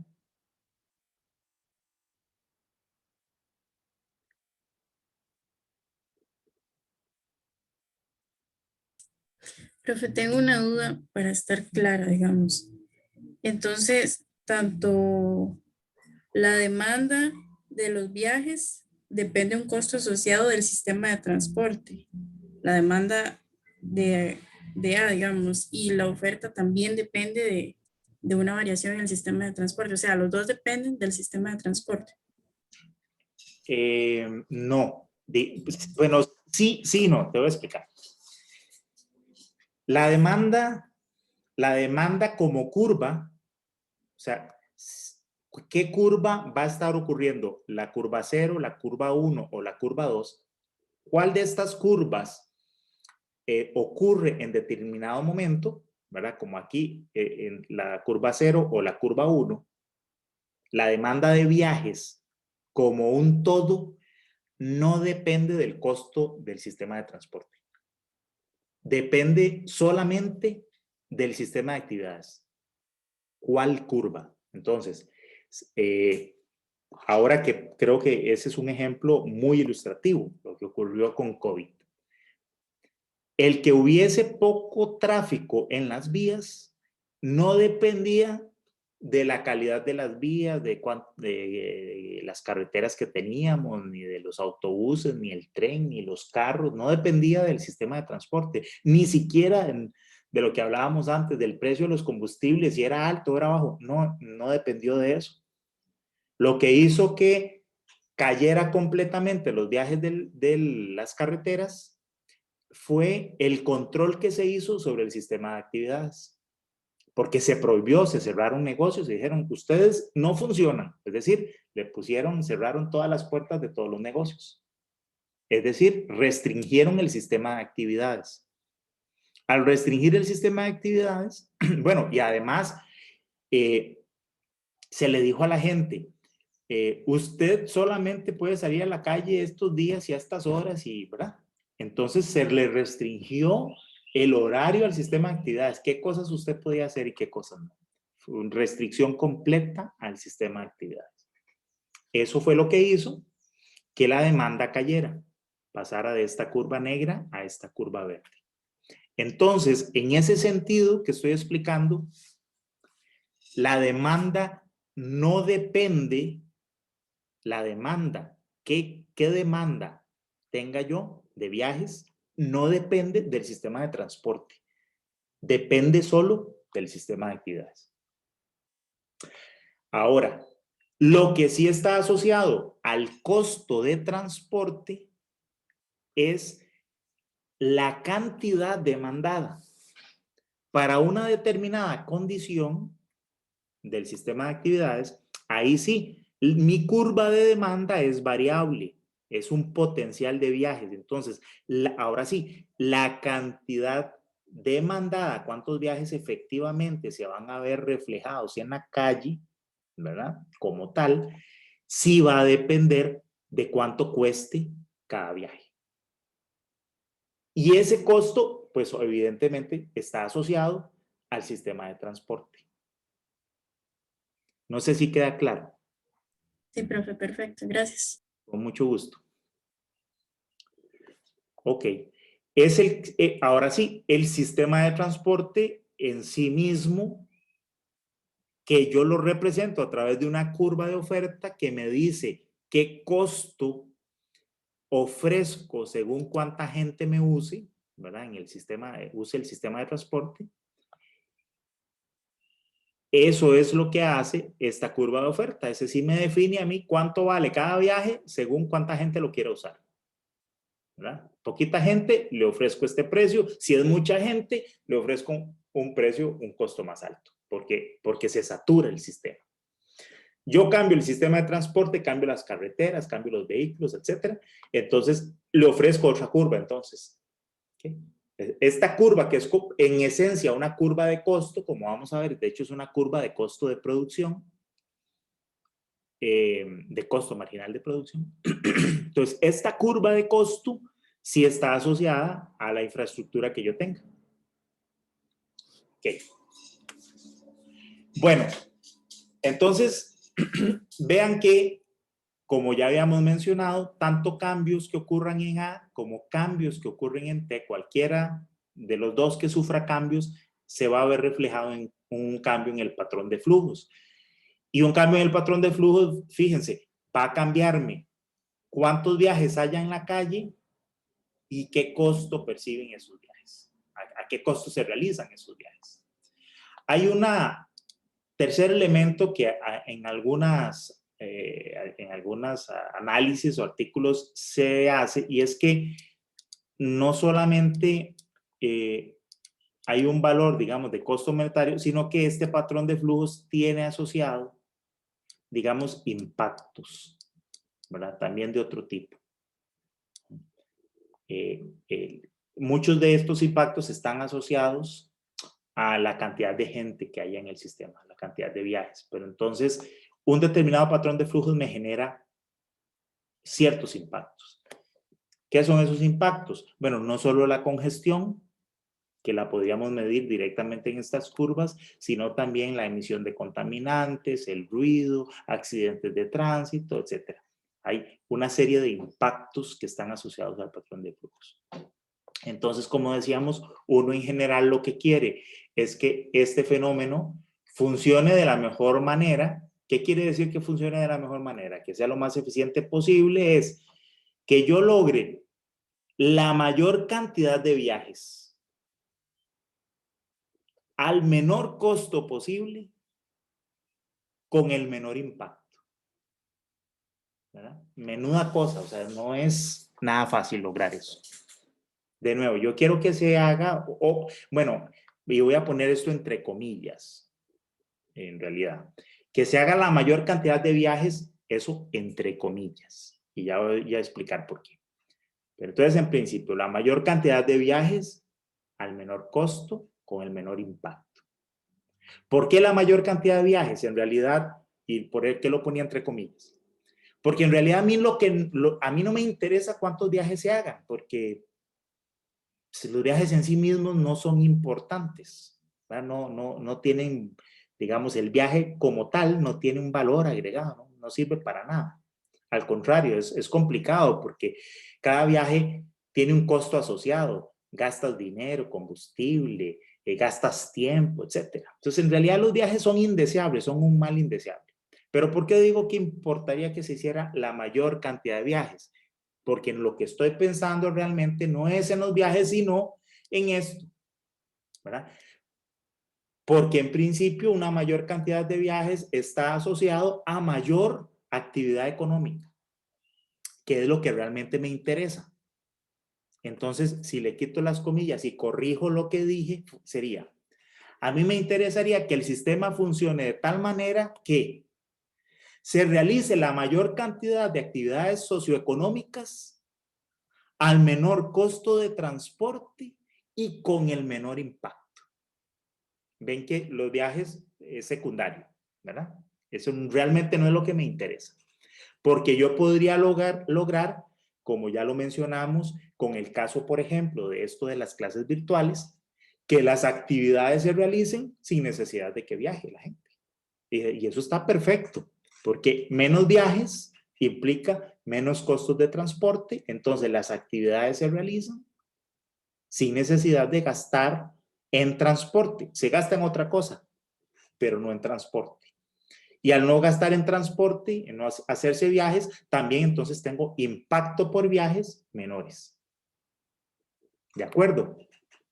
Profe, tengo una duda para estar clara, digamos. Entonces, tanto la demanda de los viajes depende de un costo asociado del sistema de transporte. La demanda de A, digamos, y la oferta también depende de una variación en el sistema de transporte. O sea, los dos dependen del sistema de transporte. No. Bueno, sí, no, te voy a explicar. La demanda la demanda como curva, o sea, ¿qué curva va a estar ocurriendo? ¿La curva 0, la curva 1 o la curva 2? ¿Cuál de estas curvas ocurre en determinado momento? ¿Verdad? Como aquí en la curva 0 o la curva 1, la demanda de viajes como un todo no depende del costo del sistema de transporte. Depende solamente del sistema de actividades. ¿Cuál curva? Entonces, ahora que creo que ese es un ejemplo muy ilustrativo, lo que ocurrió con COVID. El que hubiese poco tráfico en las vías no dependía de la calidad de las vías, de las carreteras que teníamos, ni de los autobuses, ni el tren, ni los carros, no dependía del sistema de transporte, ni siquiera de lo que hablábamos antes, del precio de los combustibles, si era alto o era bajo, no dependió de eso. Lo que hizo que cayera completamente los viajes de las carreteras fue el control que se hizo sobre el sistema de actividades. Porque se prohibió, se cerraron negocios, se dijeron, ustedes no funcionan. Es decir, cerraron todas las puertas de todos los negocios. Es decir, restringieron el sistema de actividades. Al restringir el sistema de actividades, bueno, y además se le dijo a la gente, usted solamente puede salir a la calle estos días y a estas horas, y, ¿verdad? Entonces se le restringió el horario al sistema de actividades, qué cosas usted podía hacer y qué cosas no. Fue una restricción completa al sistema de actividades. Eso fue lo que hizo que la demanda cayera, pasara de esta curva negra a esta curva verde. Entonces, en ese sentido que estoy explicando, la demanda no depende, la demanda, ¿qué demanda tenga yo de viajes? No depende del sistema de transporte, depende solo del sistema de actividades. Ahora, lo que sí está asociado al costo de transporte es la cantidad demandada para una determinada condición del sistema de actividades. Ahí sí, mi curva de demanda es variable. Es un potencial de viajes. Entonces, ahora sí, la cantidad demandada, cuántos viajes efectivamente se van a ver reflejados en la calle, ¿verdad? Como tal, sí va a depender de cuánto cueste cada viaje. Y ese costo, pues evidentemente, está asociado al sistema de transporte. No sé si queda claro. Sí, profe, perfecto, gracias. Con mucho gusto. Ok. Ahora sí, el sistema de transporte en sí mismo, que yo lo represento a través de una curva de oferta que me dice qué costo ofrezco según cuánta gente me use, ¿verdad? En el sistema, use el sistema de transporte. Eso es lo que hace esta curva de oferta. Ese sí me define a mí cuánto vale cada viaje según cuánta gente lo quiera usar. ¿Verdad? Poquita gente, le ofrezco este precio. Si es mucha gente, le ofrezco un precio, un costo más alto, porque se satura el sistema. Yo cambio el sistema de transporte, cambio las carreteras, cambio los vehículos, etcétera. Entonces, le ofrezco otra curva, entonces. ¿Okay? Esta curva, que es en esencia una curva de costo, como vamos a ver, de hecho es una curva de costo de producción, de costo marginal de producción. Entonces, esta curva de costo sí está asociada a la infraestructura que yo tenga. Okay. Bueno, entonces, vean que, como ya habíamos mencionado, tanto cambios que ocurran en A como cambios que ocurren en T, cualquiera de los dos que sufra cambios, se va a ver reflejado en un cambio en el patrón de flujos. Y un cambio en el patrón de flujos, fíjense, va a cambiarme cuántos viajes haya en la calle y qué costo perciben esos viajes, a qué costo se realizan esos viajes. Hay un tercer elemento que en algunas análisis o artículos se hace, y es que no solamente hay un valor, digamos, de costo monetario, sino que este patrón de flujos tiene asociado, digamos, impactos, ¿verdad? También de otro tipo. Muchos de estos impactos están asociados a la cantidad de gente que hay en el sistema, la cantidad de viajes. Pero entonces, un determinado patrón de flujos me genera ciertos impactos. ¿Qué son esos impactos? Bueno, no solo la congestión, que la podríamos medir directamente en estas curvas, sino también la emisión de contaminantes, el ruido, accidentes de tránsito, etc. Hay una serie de impactos que están asociados al patrón de flujos. Entonces, como decíamos, uno en general lo que quiere es que este fenómeno funcione de la mejor manera. ¿Qué quiere decir que funcione de la mejor manera? Que sea lo más eficiente posible, es que yo logre la mayor cantidad de viajes al menor costo posible con el menor impacto. ¿Verdad? Menuda cosa, o sea, no es nada fácil lograr eso. De nuevo, yo quiero que se haga, bueno, y voy a poner esto entre comillas, en realidad, que se haga la mayor cantidad de viajes, eso entre comillas, y ya voy a explicar por qué. Pero entonces, en principio, la mayor cantidad de viajes al menor costo con el menor impacto. ¿Por qué la mayor cantidad de viajes? En realidad, y por qué lo ponía entre comillas, porque en realidad a mí, a mí no me interesa cuántos viajes se hagan, porque los viajes en sí mismos no son importantes, ¿verdad? No tienen, digamos, el viaje como tal no tiene un valor agregado, no sirve para nada. Al contrario, es complicado porque cada viaje tiene un costo asociado, gastas dinero, combustible, gastas tiempo, etc. Entonces, en realidad los viajes son indeseables, son un mal indeseable. Pero ¿por qué digo que importaría que se hiciera la mayor cantidad de viajes? Porque en lo que estoy pensando realmente no es en los viajes, sino en esto, ¿verdad? Porque en principio una mayor cantidad de viajes está asociado a mayor actividad económica, que es lo que realmente me interesa. Entonces, si le quito las comillas y corrijo lo que dije, sería, a mí me interesaría que el sistema funcione de tal manera que se realice la mayor cantidad de actividades socioeconómicas al menor costo de transporte y con el menor impacto. Ven que los viajes es secundario, ¿verdad? Eso realmente no es lo que me interesa. Porque yo podría lograr, como ya lo mencionamos, con el caso, por ejemplo, de esto de las clases virtuales, que las actividades se realicen sin necesidad de que viaje la gente. Y eso está perfecto, porque menos viajes implica menos costos de transporte, entonces las actividades se realizan sin necesidad de gastar en transporte. Se gasta en otra cosa, pero no en transporte. Y al no gastar en transporte, en no hacerse viajes, también entonces tengo impacto por viajes menores. ¿De acuerdo?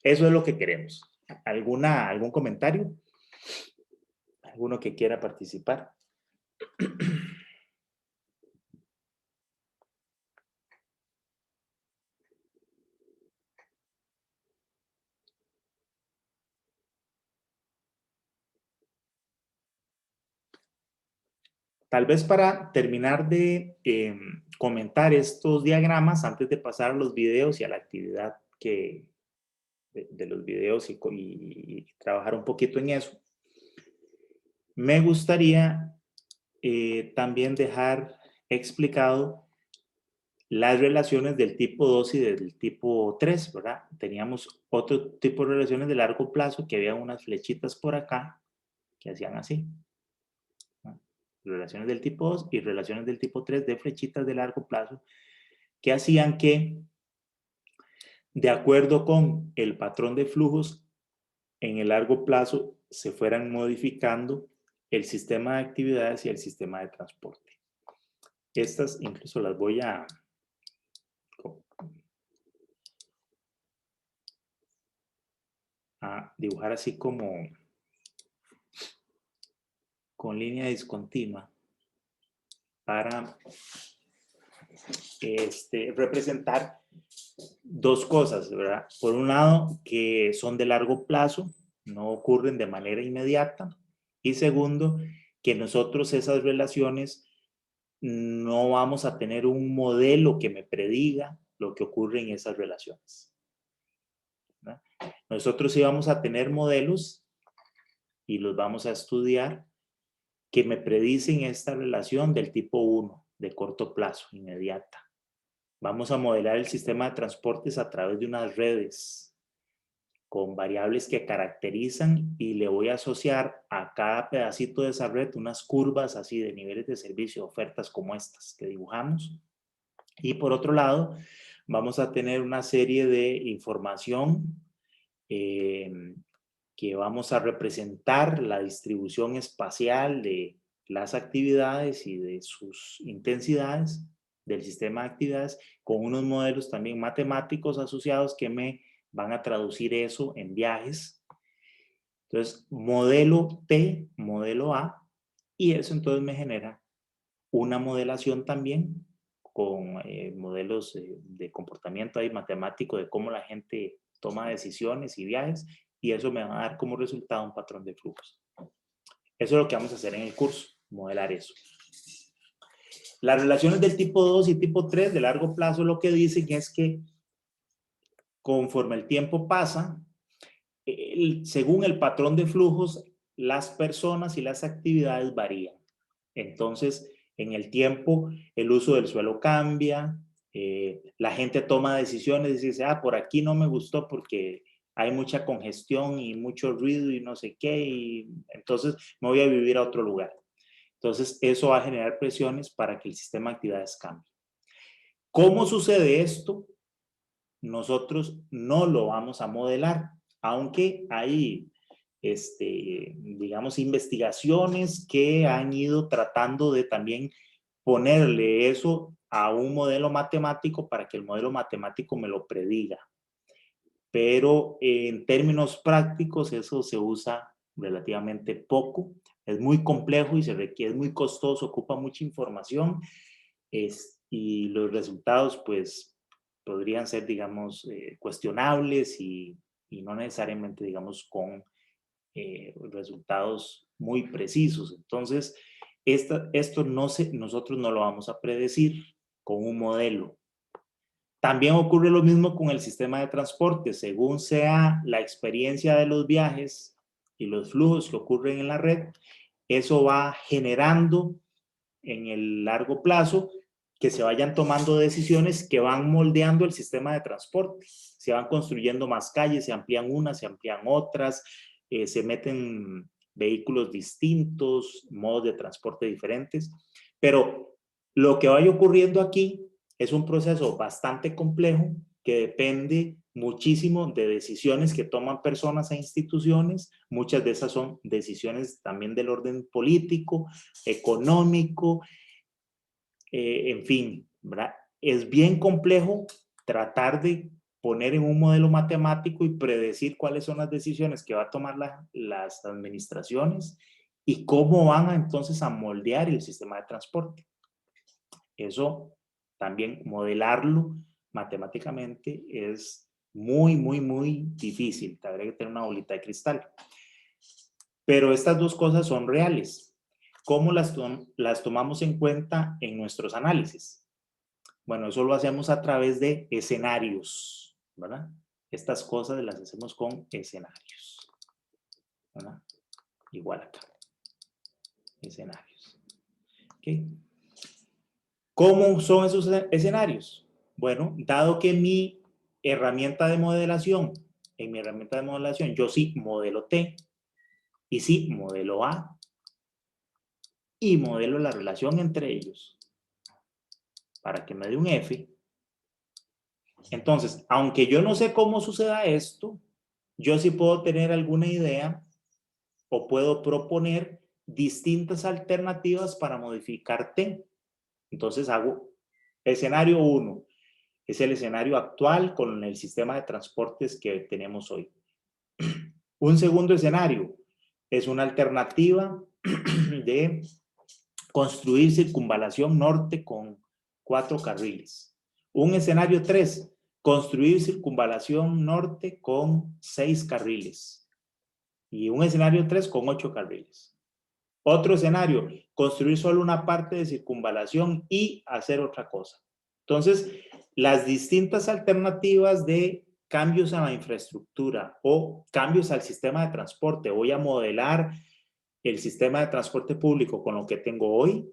Eso es lo que queremos. ¿Algún comentario? ¿Alguno que quiera participar? Tal vez para terminar de comentar estos diagramas, antes de pasar a los videos y a la actividad de los videos y trabajar un poquito en eso, me gustaría también dejar explicado las relaciones del tipo 2 y del tipo 3, ¿verdad? Teníamos otro tipo de relaciones de largo plazo, que había unas flechitas por acá que hacían así. Relaciones del tipo 2 y relaciones del tipo 3 de flechitas de largo plazo, que hacían que, de acuerdo con el patrón de flujos, en el largo plazo se fueran modificando el sistema de actividades y el sistema de transporte. Estas incluso las voy a dibujar así como con línea discontinua para representar dos cosas, ¿verdad? Por un lado, que son de largo plazo, no ocurren de manera inmediata. Y segundo, que nosotros esas relaciones no vamos a tener un modelo que me prediga lo que ocurre en esas relaciones, ¿verdad? Nosotros sí vamos a tener modelos y los vamos a estudiar que me predicen esta relación del tipo 1, de corto plazo, inmediata. Vamos a modelar el sistema de transportes a través de unas redes con variables que caracterizan y le voy a asociar a cada pedacito de esa red unas curvas así de niveles de servicio, ofertas como estas que dibujamos. Y por otro lado, vamos a tener una serie de información que vamos a representar la distribución espacial de las actividades y de sus intensidades del sistema de actividades con unos modelos también matemáticos asociados que me van a traducir eso en viajes. Entonces, modelo T, modelo A, y eso entonces me genera una modelación también con modelos de comportamiento ahí matemático de cómo la gente toma decisiones y viajes, y eso me va a dar como resultado un patrón de flujos. Eso es lo que vamos a hacer en el curso, modelar eso. Las relaciones del tipo 2 y tipo 3 de largo plazo lo que dicen es que conforme el tiempo pasa, según el patrón de flujos, las personas y las actividades varían. Entonces, en el tiempo, el uso del suelo cambia, la gente toma decisiones y dice, por aquí no me gustó porque hay mucha congestión y mucho ruido y no sé qué, y entonces me voy a vivir a otro lugar. Entonces, eso va a generar presiones para que el sistema de actividades cambie. ¿Cómo sucede esto? Nosotros no lo vamos a modelar, aunque hay, digamos, investigaciones que han ido tratando de también ponerle eso a un modelo matemático para que el modelo matemático me lo prediga. Pero en términos prácticos eso se usa relativamente poco, es muy complejo y se requiere, es muy costoso, ocupa mucha información y los resultados pues podrían ser, digamos, cuestionables y no necesariamente, digamos, con resultados muy precisos. Entonces, esto nosotros no lo vamos a predecir con un modelo. También ocurre lo mismo con el sistema de transporte. Según sea la experiencia de los viajes y los flujos que ocurren en la red, eso va generando en el largo plazo que se vayan tomando decisiones que van moldeando el sistema de transporte. Se van construyendo más calles, se amplían unas, se amplían otras, se meten vehículos distintos, modos de transporte diferentes. Pero lo que vaya ocurriendo aquí es un proceso bastante complejo que depende muchísimo de decisiones que toman personas e instituciones. Muchas de esas son decisiones también del orden político, económico, en fin, ¿verdad? Es bien complejo tratar de poner en un modelo matemático y predecir cuáles son las decisiones que va a tomar las administraciones y cómo van entonces a moldear el sistema de transporte. Eso también modelarlo matemáticamente es muy, muy, muy difícil. Habría que tener una bolita de cristal. Pero estas dos cosas son reales. ¿Cómo las tomamos en cuenta en nuestros análisis? Bueno, eso lo hacemos a través de escenarios, ¿verdad? Estas cosas las hacemos con escenarios, ¿verdad? Igual acá. Escenarios. ¿Ok? ¿Cómo son esos escenarios? Bueno, dado que mi herramienta de modelación, en mi herramienta de modelación, yo sí modelo T y sí modelo A y modelo la relación entre ellos para que me dé un F. Entonces, aunque yo no sé cómo suceda esto, yo sí puedo tener alguna idea o puedo proponer distintas alternativas para modificar T. Entonces hago escenario 1. Es el escenario actual con el sistema de transportes que tenemos hoy. Un segundo escenario es una alternativa de construir circunvalación norte con 4 carriles. Un escenario 3, construir circunvalación norte con 6 carriles. Y un escenario 3 con 8 carriles. Otro escenario, construir solo una parte de circunvalación y hacer otra cosa. Entonces, las distintas alternativas de cambios a la infraestructura o cambios al sistema de transporte. Voy a modelar el sistema de transporte público con lo que tengo hoy,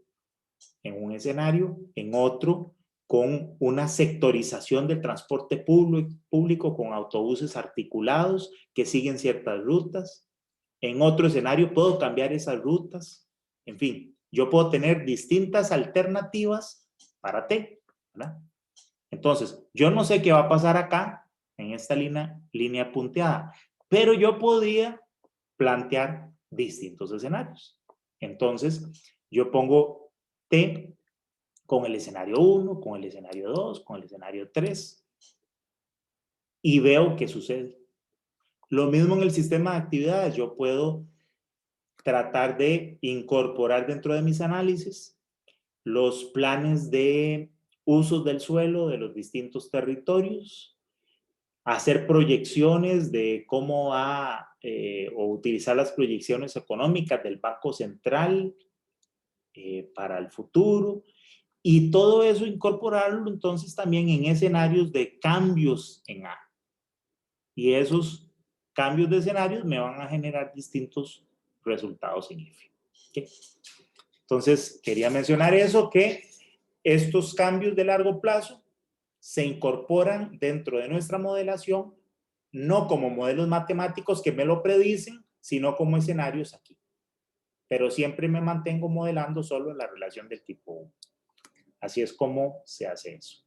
en un escenario, en otro, con una sectorización del transporte público con autobuses articulados que siguen ciertas rutas. En otro escenario puedo cambiar esas rutas. En fin, yo puedo tener distintas alternativas para T, ¿verdad? Entonces, yo no sé qué va a pasar acá, en esta línea punteada, pero yo podría plantear distintos escenarios. Entonces, yo pongo T con el escenario 1, con el escenario 2, con el escenario 3 y veo qué sucede. Lo mismo en el sistema de actividades. Yo puedo tratar de incorporar dentro de mis análisis los planes de usos del suelo de los distintos territorios, hacer proyecciones de cómo va o utilizar las proyecciones económicas del Banco Central para el futuro y todo eso incorporarlo entonces también en escenarios de cambios en A. Y esos cambios de escenarios me van a generar distintos resultados en F. ¿Okay? Entonces, quería mencionar eso, que estos cambios de largo plazo se incorporan dentro de nuestra modelación, no como modelos matemáticos que me lo predicen, sino como escenarios aquí. Pero siempre me mantengo modelando solo en la relación del tipo 1. Así es como se hace eso.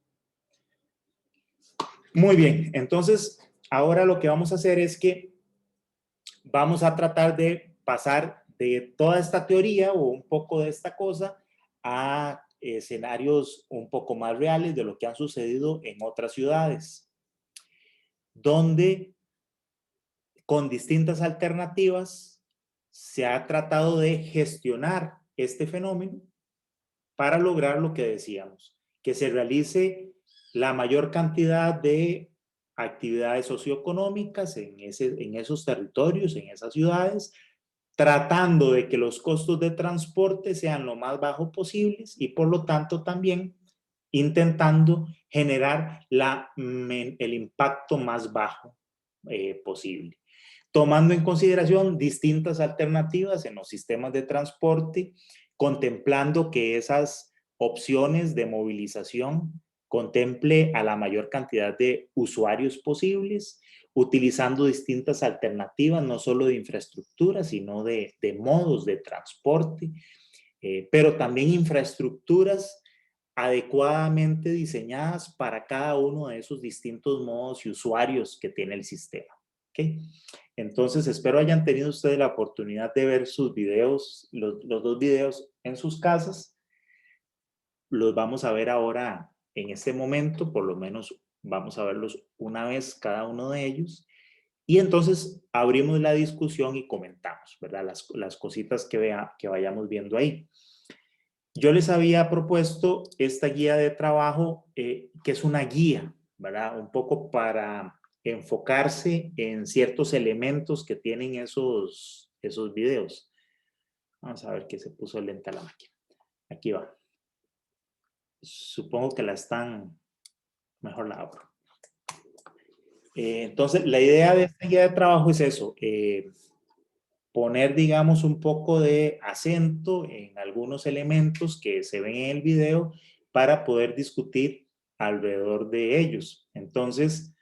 Muy bien, entonces ahora lo que vamos a hacer es que vamos a tratar de pasar de toda esta teoría o un poco de esta cosa a escenarios un poco más reales de lo que han sucedido en otras ciudades, donde con distintas alternativas se ha tratado de gestionar este fenómeno para lograr lo que decíamos, que se realice la mayor cantidad de actividades socioeconómicas en esos territorios, en esas ciudades, tratando de que los costos de transporte sean lo más bajos posibles y por lo tanto también intentando generar el impacto más bajo posible. Tomando en consideración distintas alternativas en los sistemas de transporte, contemplando que esas opciones de movilización contemple a la mayor cantidad de usuarios posibles, utilizando distintas alternativas, no solo de infraestructura, sino de modos de transporte, pero también infraestructuras adecuadamente diseñadas para cada uno de esos distintos modos y usuarios que tiene el sistema. ¿Okay? Entonces, espero hayan tenido ustedes la oportunidad de ver sus videos, los 2 videos en sus casas. Los vamos a ver ahora en este momento, por lo menos vamos a verlos una vez cada uno de ellos. Y entonces abrimos la discusión y comentamos, ¿verdad? Las cositas que vayamos viendo ahí. Yo les había propuesto esta guía de trabajo, que es una guía, ¿verdad? Un poco para enfocarse en ciertos elementos que tienen esos videos. Vamos a ver que se puso lenta la máquina. Aquí va. Supongo que la están, mejor la abro. Entonces, la idea de esta guía de trabajo es eso, poner, digamos, un poco de acento en algunos elementos que se ven en el video para poder discutir alrededor de ellos. Entonces,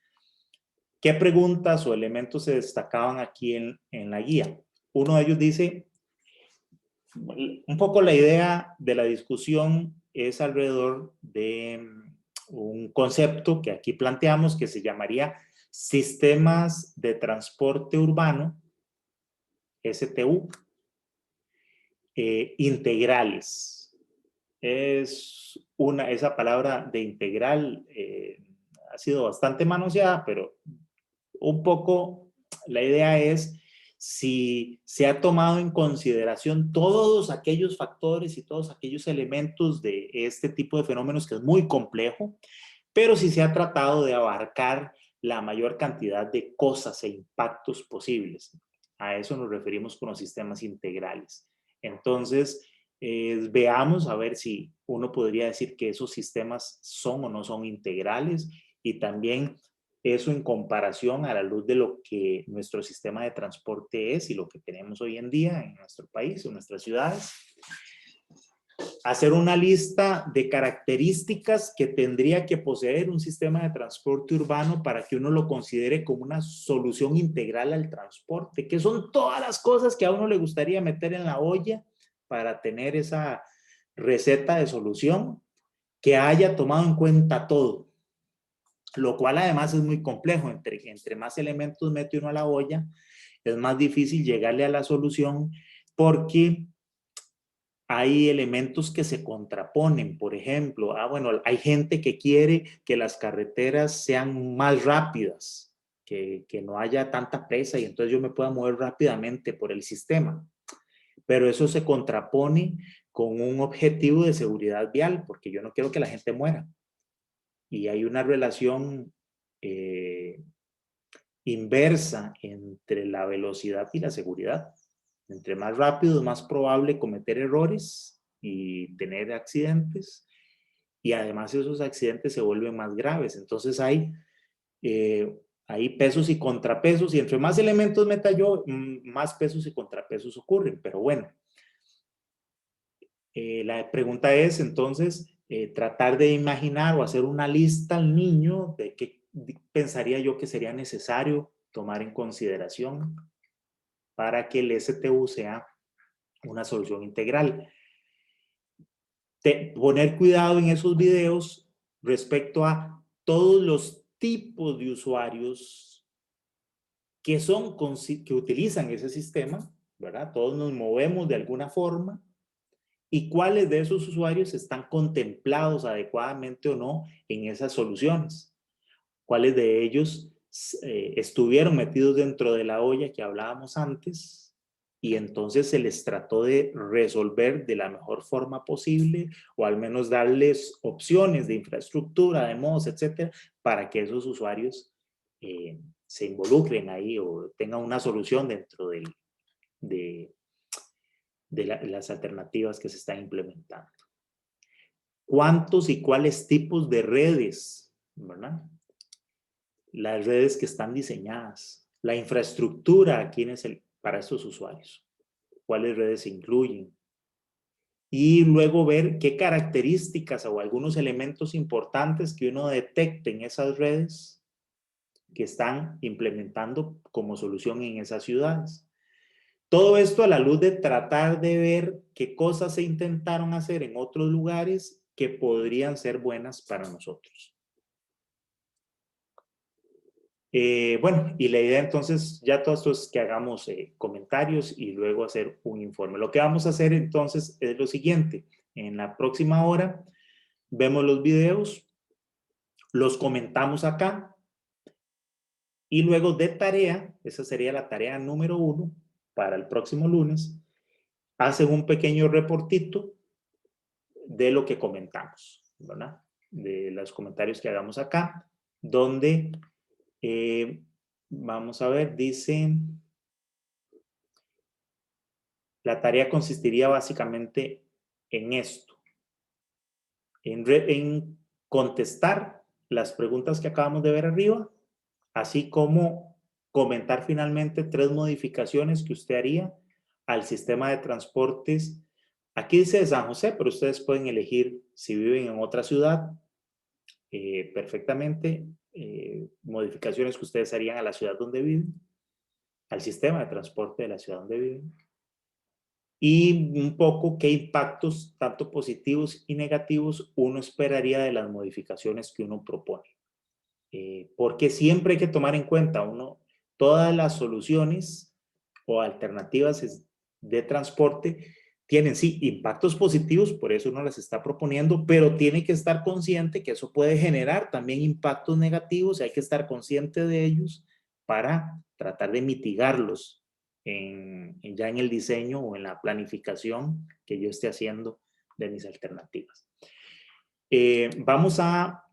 ¿qué preguntas o elementos se destacaban aquí en la guía? Uno de ellos dice, un poco la idea de la discusión es alrededor de un concepto que aquí planteamos que se llamaría sistemas de transporte urbano, STU, integrales. Esa palabra de integral ha sido bastante manoseada, pero un poco la idea es si se ha tomado en consideración todos aquellos factores y todos aquellos elementos de este tipo de fenómenos que es muy complejo, pero si se ha tratado de abarcar la mayor cantidad de cosas e impactos posibles. A eso nos referimos con los sistemas integrales. Entonces, veamos a ver si uno podría decir que esos sistemas son o no son integrales, y también eso en comparación a la luz de lo que nuestro sistema de transporte es y lo que tenemos hoy en día en nuestro país, en nuestras ciudades. Hacer una lista de características que tendría que poseer un sistema de transporte urbano para que uno lo considere como una solución integral al transporte, que son todas las cosas que a uno le gustaría meter en la olla para tener esa receta de solución que haya tomado en cuenta todo, lo cual además es muy complejo. Entre más elementos mete uno a la olla, es más difícil llegarle a la solución, porque hay elementos que se contraponen. Por ejemplo, bueno, hay gente que quiere que las carreteras sean más rápidas, que no haya tanta presa y entonces yo me pueda mover rápidamente por el sistema. Pero eso se contrapone con un objetivo de seguridad vial, porque yo no quiero que la gente muera. Y hay una relación inversa entre la velocidad y la seguridad. Entre más rápido, es más probable cometer errores y tener accidentes. Y además esos accidentes se vuelven más graves. Entonces hay pesos y contrapesos, y entre más elementos meta yo, más pesos y contrapesos ocurren. Pero bueno, la pregunta es entonces tratar de imaginar o hacer una lista al niño de qué pensaría yo que sería necesario tomar en consideración para que el STU sea una solución integral. Poner cuidado en esos videos respecto a todos los tipos de usuarios que utilizan ese sistema, ¿verdad? Todos nos movemos de alguna forma, y cuáles de esos usuarios están contemplados adecuadamente o no en esas soluciones. Cuáles de ellos estuvieron metidos dentro de la olla que hablábamos antes, y entonces se les trató de resolver de la mejor forma posible, o al menos darles opciones de infraestructura, de modos, etcétera, para que esos usuarios se involucren ahí o tengan una solución dentro de las alternativas que se están implementando. ¿Cuántos y cuáles tipos de redes, ¿verdad? Las redes que están diseñadas, la infraestructura, ¿quién es para estos usuarios? ¿Cuáles redes se incluyen? Y luego ver qué características o algunos elementos importantes que uno detecte en esas redes que están implementando como solución en esas ciudades. Todo esto a la luz de tratar de ver qué cosas se intentaron hacer en otros lugares que podrían ser buenas para nosotros. Bueno, y la idea entonces, ya todo esto es que hagamos comentarios y luego hacer un informe. Lo que vamos a hacer entonces es lo siguiente. En la próxima hora vemos los videos, los comentamos acá, y luego de tarea, esa sería la tarea número 1, para el próximo lunes, hacen un pequeño reportito de lo que comentamos, ¿verdad? De los comentarios que hagamos acá, donde, vamos a ver, dice, la tarea consistiría básicamente en esto, en contestar las preguntas que acabamos de ver arriba, así como comentar finalmente 3 modificaciones que usted haría al sistema de transportes. Aquí dice de San José, pero ustedes pueden elegir si viven en otra ciudad perfectamente, modificaciones que ustedes harían a la ciudad donde viven, al sistema de transporte de la ciudad donde viven, y un poco qué impactos, tanto positivos y negativos, uno esperaría de las modificaciones que uno propone. Porque siempre hay que tomar en cuenta todas las soluciones o alternativas de transporte tienen sí impactos positivos, por eso uno las está proponiendo, pero tiene que estar consciente que eso puede generar también impactos negativos, y hay que estar consciente de ellos para tratar de mitigarlos ya en el diseño o en la planificación que yo esté haciendo de mis alternativas. Vamos a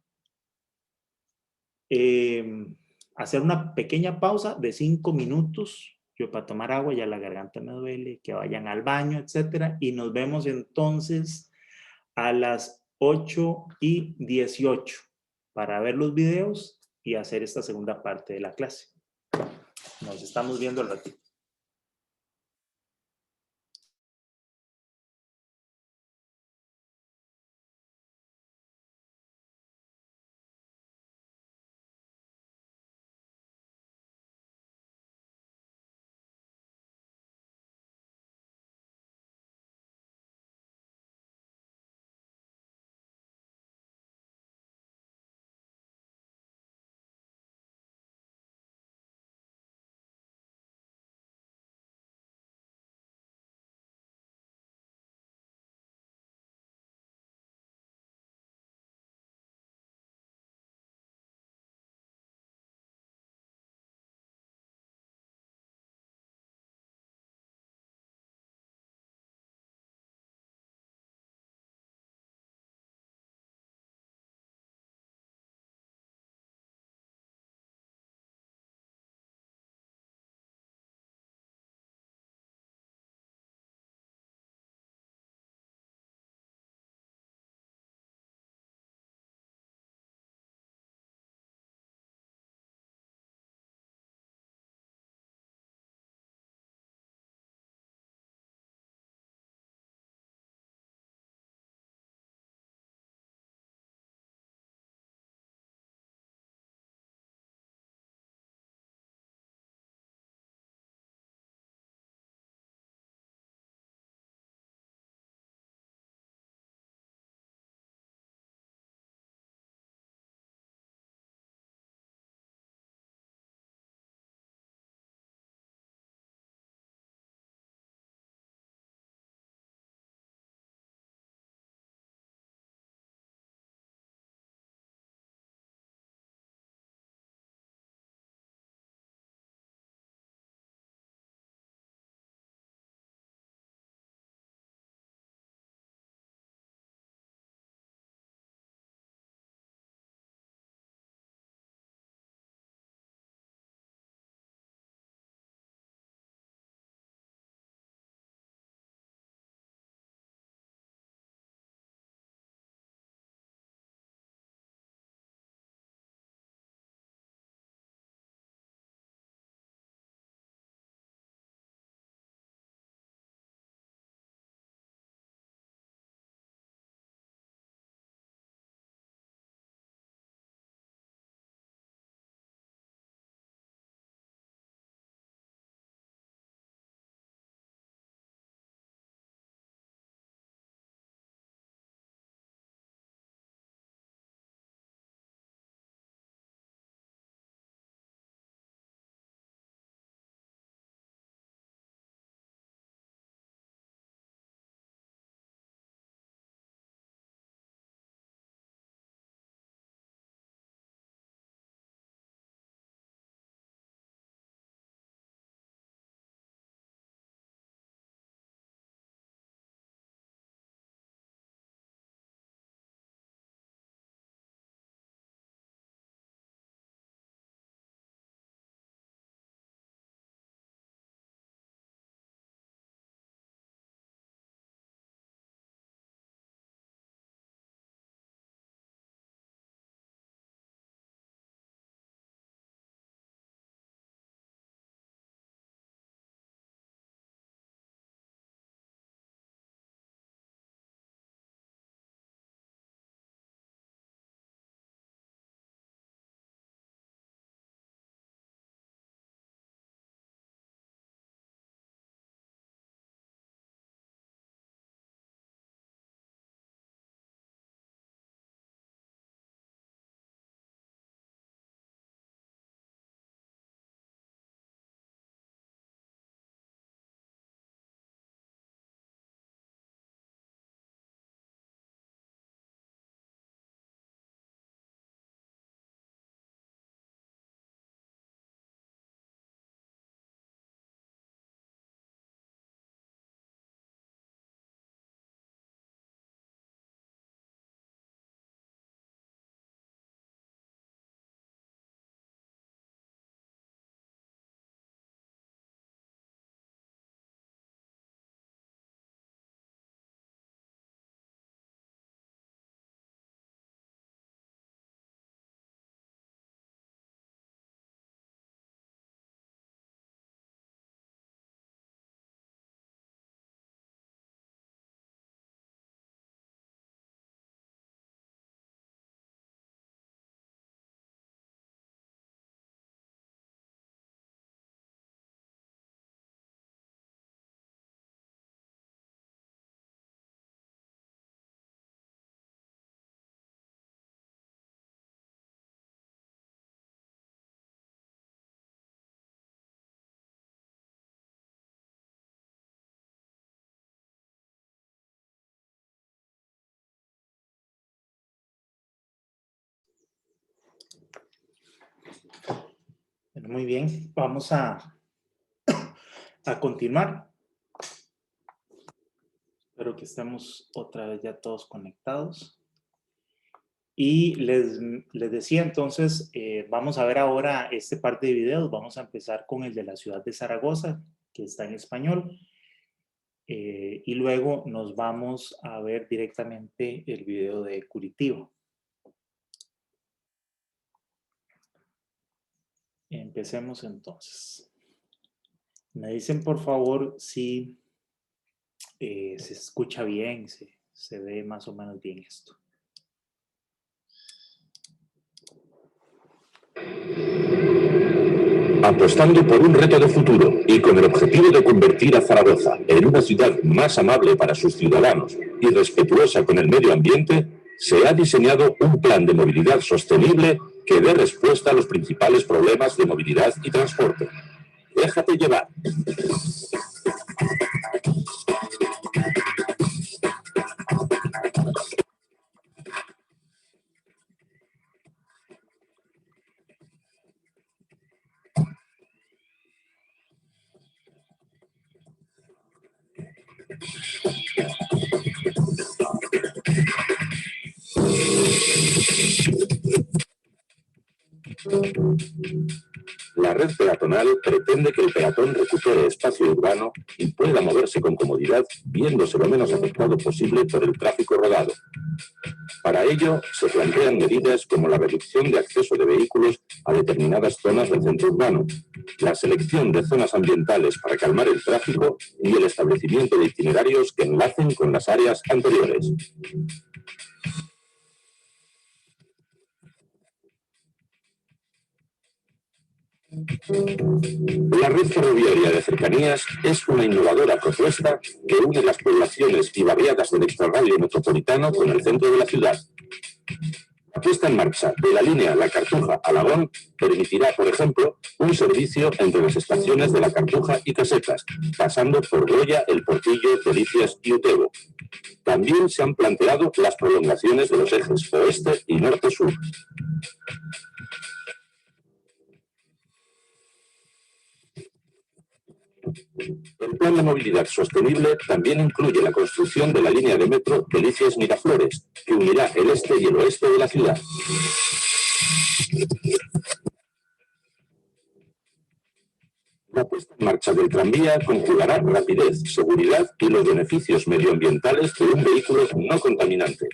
hacer una pequeña pausa de 5 minutos. Yo para tomar agua, ya la garganta me duele, que vayan al baño, etcétera. Y nos vemos entonces a las 8:18 para ver los videos y hacer esta segunda parte de la clase. Nos estamos viendo al ratito. Bueno, muy bien, vamos a continuar. Espero que estemos otra vez ya todos conectados. Y les decía entonces, vamos a ver ahora este par de videos. Vamos a empezar con el de la ciudad de Zaragoza, que está en español. Y luego nos vamos a ver directamente el video de Curitiba. Empecemos entonces. Me dicen por favor si se escucha bien, se ve más o menos bien esto. Apostando por un reto de futuro y con el objetivo de convertir a Zaragoza en una ciudad más amable para sus ciudadanos y respetuosa con el medio ambiente, se ha diseñado un plan de movilidad sostenible que dé respuesta a los principales problemas de movilidad y transporte. Déjate llevar. La red peatonal pretende que el peatón recupere espacio urbano y pueda moverse con comodidad, viéndose lo menos afectado posible por el tráfico rodado. Para ello, se plantean medidas como la reducción de acceso de vehículos a determinadas zonas del centro urbano, la selección de zonas ambientales para calmar el tráfico y el establecimiento de itinerarios que enlacen con las áreas anteriores. La red ferroviaria de cercanías es una innovadora propuesta que une las poblaciones y barriadas del extrarradio metropolitano con el centro de la ciudad. La puesta en marcha de la línea La Cartuja-Alagón permitirá, por ejemplo, un servicio entre las estaciones de La Cartuja y Casetas, pasando por Goya, El Portillo, Delicias y Utebo. También se han planteado las prolongaciones de los ejes oeste y norte-sur. El plan de movilidad sostenible también incluye la construcción de la línea de metro Delicias-Miraflores, que unirá el este y el oeste de la ciudad. La puesta en marcha del tranvía conjugará rapidez, seguridad y los beneficios medioambientales de un vehículo no contaminante.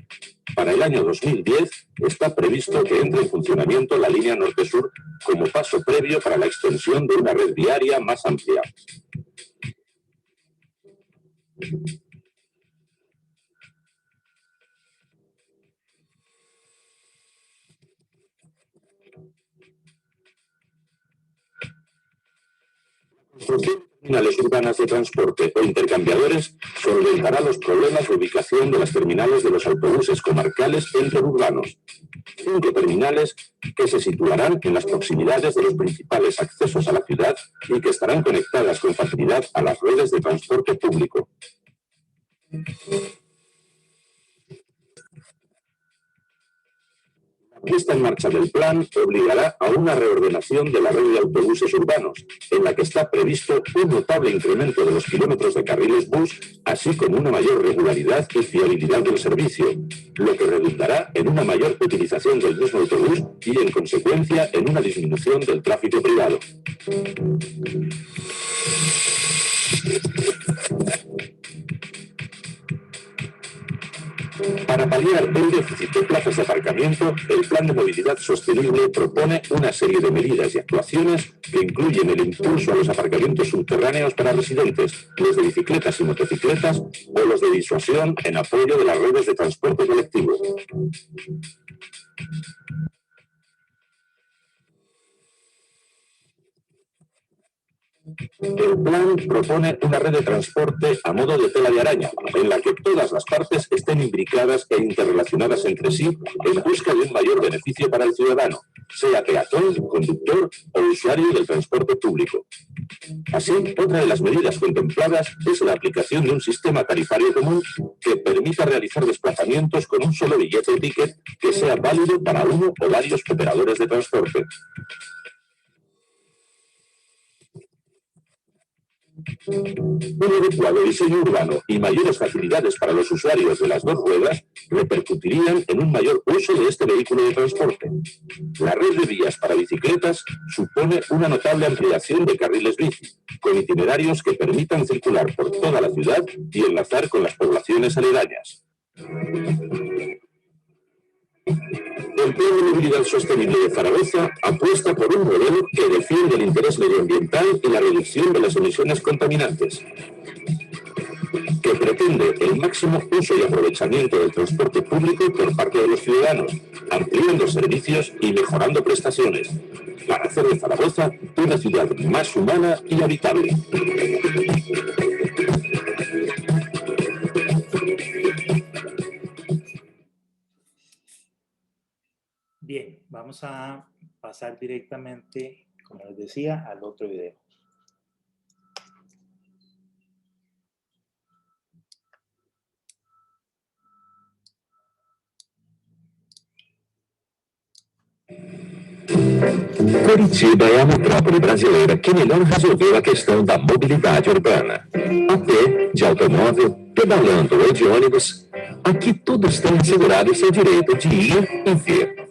Para el año 2010 está previsto que entre en funcionamiento la línea norte-sur como paso previo para la extensión de una red viaria más amplia. La construcción de terminales urbanas de transporte o intercambiadores solventará los problemas de ubicación de las terminales de los autobuses comarcales interurbanos. 5 terminales que se situarán en las proximidades de los principales accesos a la ciudad y que estarán conectadas con facilidad a las redes de transporte público. La puesta en marcha del plan obligará a una reordenación de la red de autobuses urbanos, en la que está previsto un notable incremento de los kilómetros de carriles bus, así como una mayor regularidad y fiabilidad del servicio, lo que redundará en una mayor utilización del mismo autobús y, en consecuencia, en una disminución del tráfico privado. Para paliar el déficit de plazas de aparcamiento, el Plan de Movilidad Sostenible propone una serie de medidas y actuaciones que incluyen el impulso a los aparcamientos subterráneos para residentes, los de bicicletas y motocicletas o los de disuasión en apoyo de las redes de transporte colectivo. El plan propone una red de transporte a modo de tela de araña, en la que todas las partes estén imbricadas e interrelacionadas entre sí en busca de un mayor beneficio para el ciudadano, sea peatón, conductor o usuario del transporte público. Así, otra de las medidas contempladas es la aplicación de un sistema tarifario común que permita realizar desplazamientos con un solo billete o ticket que sea válido para uno o varios operadores de transporte. Un adecuado diseño urbano y mayores facilidades para los usuarios de las dos ruedas repercutirían en un mayor uso de este vehículo de transporte. La red de vías para bicicletas supone una notable ampliación de carriles bici, con itinerarios que permitan circular por toda la ciudad y enlazar con las poblaciones aledañas. El Plan de Movilidad Sostenible de Zaragoza apuesta por un modelo que defiende el interés medioambiental y la reducción de las emisiones contaminantes, que pretende el máximo uso y aprovechamiento del transporte público por parte de los ciudadanos, ampliando servicios y mejorando prestaciones, para hacer de Zaragoza una ciudad más humana y habitable. Bien, vamos a pasar directamente, como les decía, al otro video. Curitiba é a metrópole brasileira que melhor resolveu a questão da mobilidade urbana. A pé, de automóvel, pedalando ou de ônibus, aqui todos têm assegurado seu direito de ir e vir.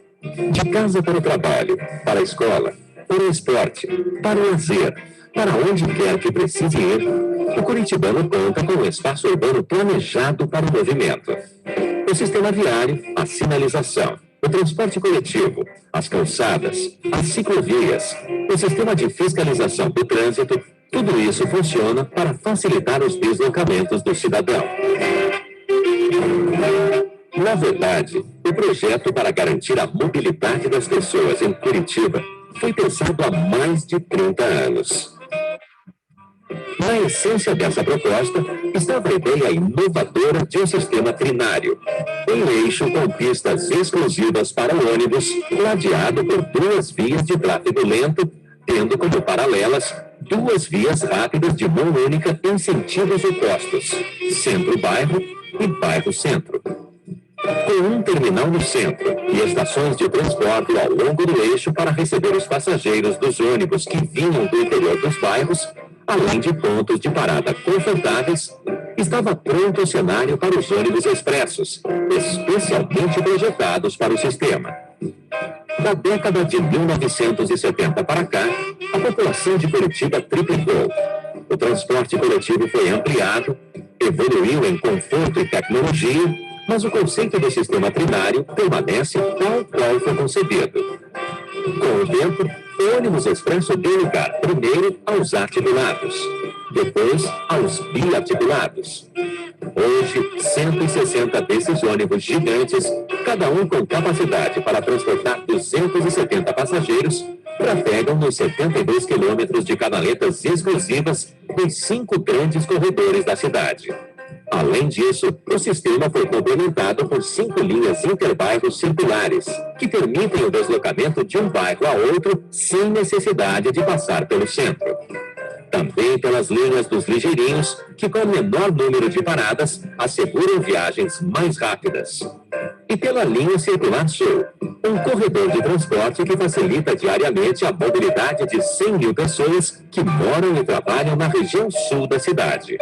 De casa para o trabalho, para a escola, para o esporte, para o lazer, para onde quer que precise ir, o curitibano conta com um espaço urbano planejado para o movimento. O sistema viário, a sinalização, o transporte coletivo, as calçadas, as ciclovias, o sistema de fiscalização do trânsito, tudo isso funciona para facilitar os deslocamentos do cidadão. Na verdade, o projeto para garantir a mobilidade das pessoas em Curitiba foi pensado há mais de 30 anos. Na essência dessa proposta estava a ideia inovadora de um sistema trinário, um eixo com pistas exclusivas para o ônibus, ladeado por duas vias de tráfego lento, tendo como paralelas duas vias rápidas de mão única em sentidos opostos, centro-bairro e bairro-centro. Com um terminal no centro e estações de transporte ao longo do eixo para receber os passageiros dos ônibus que vinham do interior dos bairros, além de pontos de parada confortáveis, estava pronto o cenário para os ônibus expressos, especialmente projetados para o sistema. Da década de 1970 para cá, a população de Curitiba triplicou. O transporte coletivo foi ampliado, evoluiu em conforto e tecnologia, mas o conceito do sistema trinário permanece tal qual foi concebido. Com o tempo, o ônibus expresso deu lugar primeiro aos articulados, depois aos biarticulados. Hoje, 160 desses ônibus gigantes, cada um com capacidade para transportar 270 passageiros, trafegam nos 72 quilômetros de canaletas exclusivas dos 5 grandes corredores da cidade. Além disso, o sistema foi complementado por 5 linhas interbairros circulares, que permitem o deslocamento de um bairro a outro sem necessidade de passar pelo centro. Também pelas linhas dos ligeirinhos, que com menor número de paradas asseguram viagens mais rápidas. E pela linha circular sul, um corredor de transporte que facilita diariamente a mobilidade de 100 mil pessoas que moram e trabalham na região sul da cidade.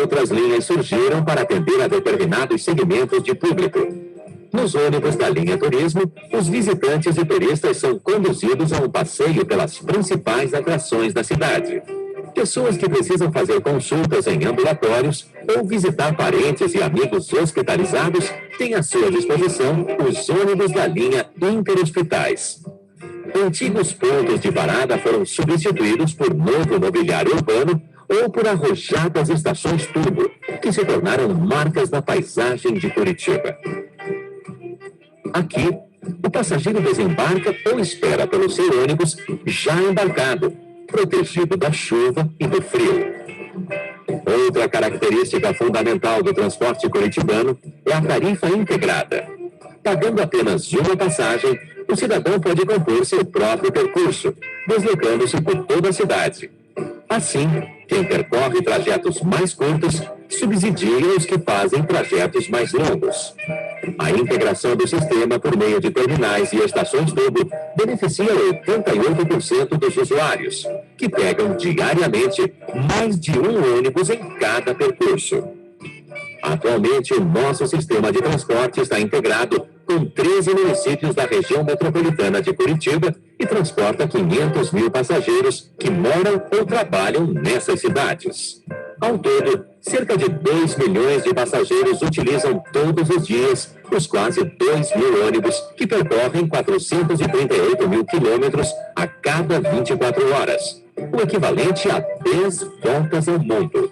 Outras linhas surgiram para atender a determinados segmentos de público. Nos ônibus da linha turismo, os visitantes e turistas são conduzidos a um passeio pelas principais atrações da cidade. Pessoas que precisam fazer consultas em ambulatórios ou visitar parentes e amigos hospitalizados têm à sua disposição os ônibus da linha interhospitais. Antigos pontos de parada foram substituídos por novo mobiliário urbano ou por arrojadas estações turbo, que se tornaram marcas da paisagem de Curitiba. Aqui, o passageiro desembarca ou espera pelo seu ônibus já embarcado, protegido da chuva e do frio. Outra característica fundamental do transporte curitibano é a tarifa integrada. Pagando apenas uma passagem, o cidadão pode compor seu próprio percurso, deslocando-se por toda a cidade. Assim, quem percorre trajetos mais curtos subsidia os que fazem trajetos mais longos. A integração do sistema por meio de terminais e estações tubo beneficia 88% dos usuários, que pegam diariamente mais de um ônibus em cada percurso. Atualmente, o nosso sistema de transporte está integrado com 13 municípios da região metropolitana de Curitiba e transporta 500 mil passageiros que moram ou trabalham nessas cidades. Ao todo, cerca de 2 milhões de passageiros utilizam todos os dias os quase 2 mil ônibus que percorrem 438 mil quilômetros a cada 24 horas, o equivalente a 10 voltas ao mundo.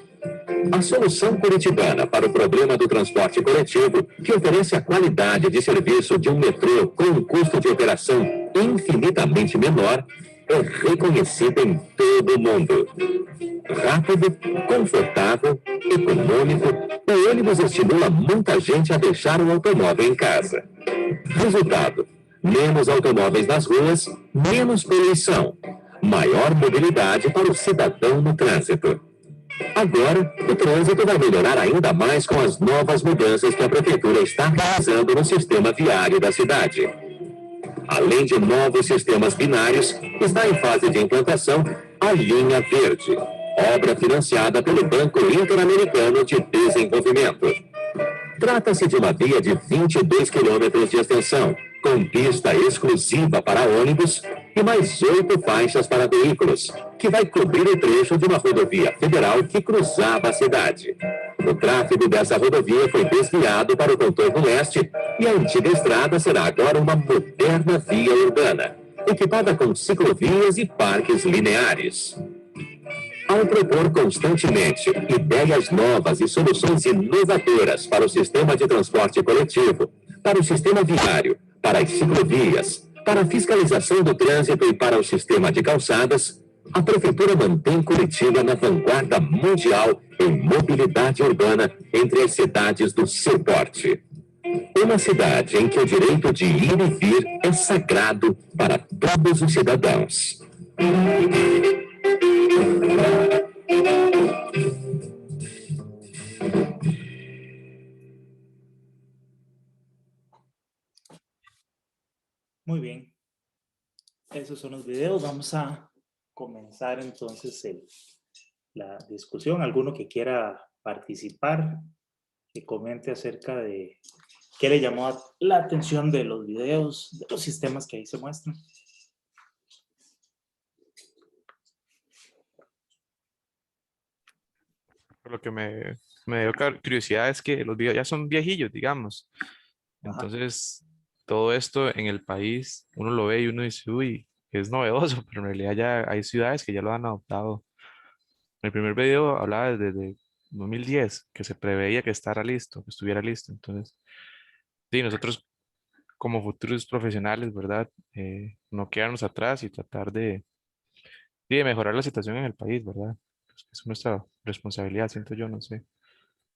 A solução curitibana para o problema do transporte coletivo, que oferece a qualidade de serviço de um metrô com um custo de operação infinitamente menor, é reconhecida em todo o mundo. Rápido, confortável, econômico, o ônibus estimula muita gente a deixar o automóvel em casa. Resultado: menos automóveis nas ruas, menos poluição, maior mobilidade para o cidadão no trânsito. Agora, o trânsito vai melhorar ainda mais com as novas mudanças que a Prefeitura está realizando no sistema viário da cidade. Além de novos sistemas binários, está em fase de implantação a Linha Verde, obra financiada pelo Banco Interamericano de Desenvolvimento. Trata-se de uma via de 22 quilômetros de extensão, com pista exclusiva para ônibus e mais 8 faixas para veículos, que vai cobrir o trecho de uma rodovia federal que cruzava a cidade. O tráfego dessa rodovia foi desviado para o contorno leste e a antiga estrada será agora uma moderna via urbana, equipada com ciclovias e parques lineares. Ao propor constantemente ideias novas e soluções inovadoras para o sistema de transporte coletivo, para o sistema viário, para as ciclovias, para a fiscalização do trânsito e para o sistema de calçadas, a Prefeitura mantém Curitiba na vanguarda mundial em mobilidade urbana entre as cidades do seu porte. Uma cidade em que o direito de ir e vir é sagrado para todos os cidadãos. Muy bien. Esos son los videos. Vamos a comenzar entonces la discusión. Alguno que quiera participar, que comente acerca de qué le llamó la atención de los videos, de los sistemas que ahí se muestran. Lo que me dio curiosidad es que los videos ya son viejillos, digamos. Entonces, todo esto en el país, uno lo ve y uno dice, uy, es novedoso, pero en realidad ya hay ciudades que ya lo han adoptado. El primer video hablaba desde 2010, que se preveía que estuviera listo. Entonces, sí, nosotros como futuros profesionales, ¿verdad? No quedarnos atrás y tratar de mejorar la situación en el país, ¿verdad? Es nuestra responsabilidad, siento yo, no sé.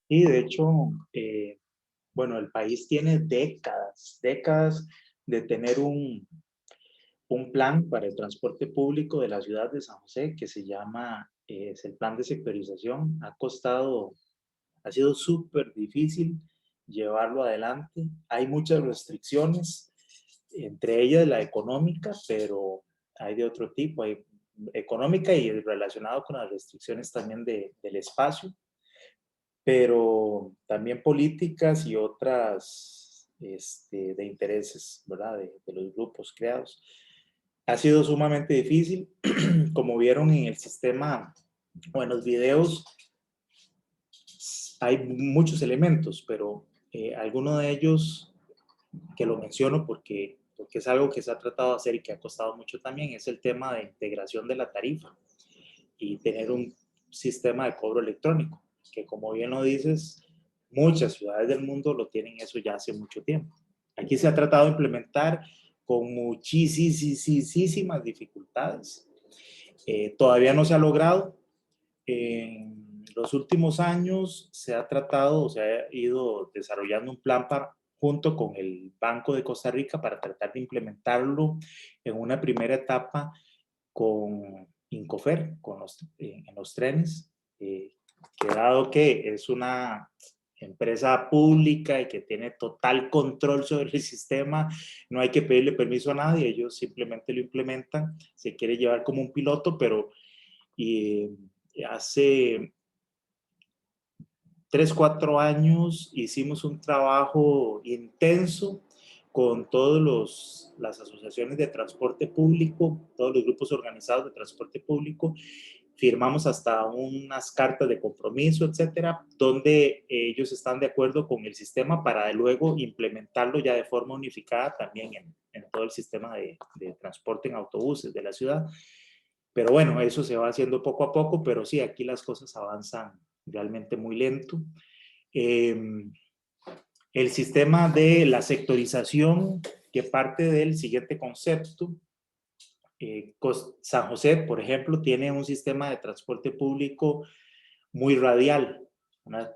Y de hecho, bueno, el país tiene décadas de tener un plan para el transporte público de la ciudad de San José que se llama, es el plan de sectorización. Ha sido súper difícil llevarlo adelante. Hay muchas restricciones, entre ellas la económica, pero hay de otro tipo. Hay económica y relacionado con las restricciones también del espacio, pero también políticas y otras de intereses, ¿verdad? De los grupos creados. Ha sido sumamente difícil, como vieron en el sistema o en los videos, hay muchos elementos, pero alguno de ellos que lo menciono porque es algo que se ha tratado de hacer y que ha costado mucho también, es el tema de integración de la tarifa y tener un sistema de cobro electrónico, que como bien lo dices, muchas ciudades del mundo lo tienen eso ya hace mucho tiempo. Aquí se ha tratado de implementar con muchísimas dificultades. Todavía no se ha logrado. En los últimos años se ha ido desarrollando un plan junto con el Banco de Costa Rica para tratar de implementarlo en una primera etapa con Incofer, en los trenes, que dado que es una empresa pública y que tiene total control sobre el sistema, no hay que pedirle permiso a nadie, ellos simplemente lo implementan, se quiere llevar como un piloto, pero hace 3, 4 años hicimos un trabajo intenso con todas las asociaciones de transporte público, todos los grupos organizados de transporte público, firmamos hasta unas cartas de compromiso, etcétera, donde ellos están de acuerdo con el sistema para luego implementarlo ya de forma unificada también en todo el sistema de transporte en autobuses de la ciudad. Pero bueno, eso se va haciendo poco a poco, pero sí, aquí las cosas avanzan realmente muy lento. El sistema de la sectorización, que parte del siguiente concepto, San José, por ejemplo, tiene un sistema de transporte público muy radial, ¿verdad?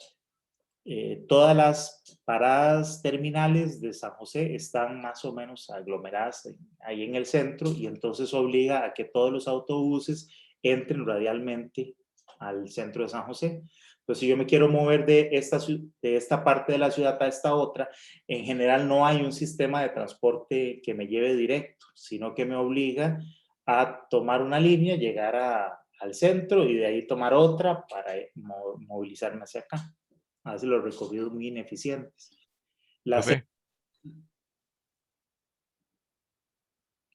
Todas las paradas terminales de San José están más o menos aglomeradas ahí en el centro y entonces obliga a que todos los autobuses entren radialmente al centro de San José. Entonces, si yo me quiero mover de esta parte de la ciudad a esta otra, en general no hay un sistema de transporte que me lleve directo, sino que me obliga a tomar una línea, llegar al centro y de ahí tomar otra para movilizarme hacia acá. Hace los recorridos muy ineficientes.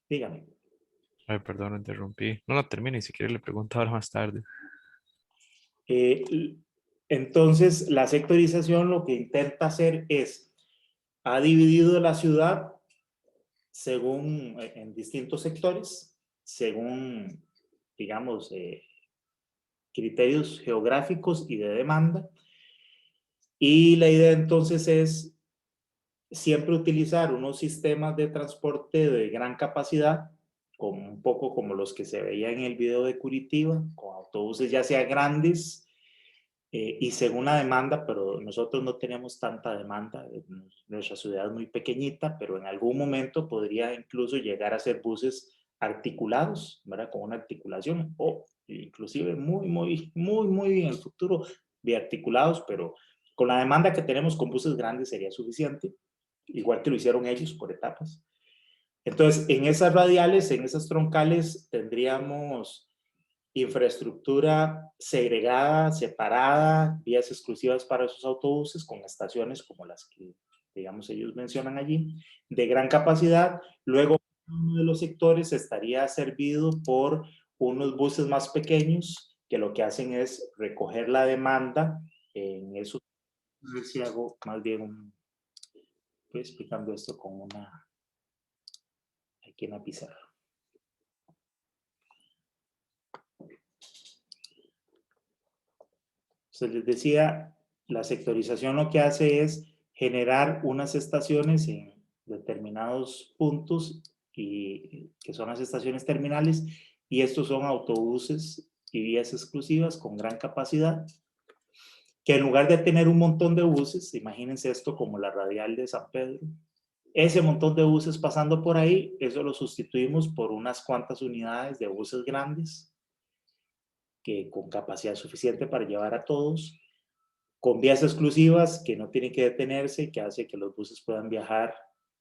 Dígame. Ay, perdón, lo interrumpí. No, no termine, si quiere le pregunto ahora más tarde. Entonces, la sectorización lo que intenta hacer es, ha dividido la ciudad según, en distintos sectores, según, digamos, criterios geográficos y de demanda. Y la idea entonces es siempre utilizar unos sistemas de transporte de gran capacidad, como un poco como los que se veía en el video de Curitiba, con autobuses ya sea grandes y según la demanda, pero nosotros no tenemos tanta demanda, nuestra ciudad es muy pequeñita, pero en algún momento podría incluso llegar a ser buses articulados, ¿verdad? Con una articulación, o inclusive muy en el futuro biarticulados, pero con la demanda que tenemos con buses grandes sería suficiente, igual que lo hicieron ellos por etapas. Entonces, en esas radiales, en esas troncales, tendríamos infraestructura segregada, separada, vías exclusivas para esos autobuses con estaciones como las que, digamos, ellos mencionan allí, de gran capacidad. Luego, uno de los sectores estaría servido por unos buses más pequeños que lo que hacen es recoger la demanda en esos. A ver si hago más bien estoy explicando esto con aquí en la pizarra. Se les decía, la sectorización lo que hace es generar unas estaciones en determinados puntos y que son las estaciones terminales, y estos son autobuses y vías exclusivas con gran capacidad, que en lugar de tener un montón de buses, imagínense esto como la radial de San Pedro, ese montón de buses pasando por ahí, eso lo sustituimos por unas cuantas unidades de buses grandes, que con capacidad suficiente para llevar a todos, con vías exclusivas que no tienen que detenerse, que hace que los buses puedan viajar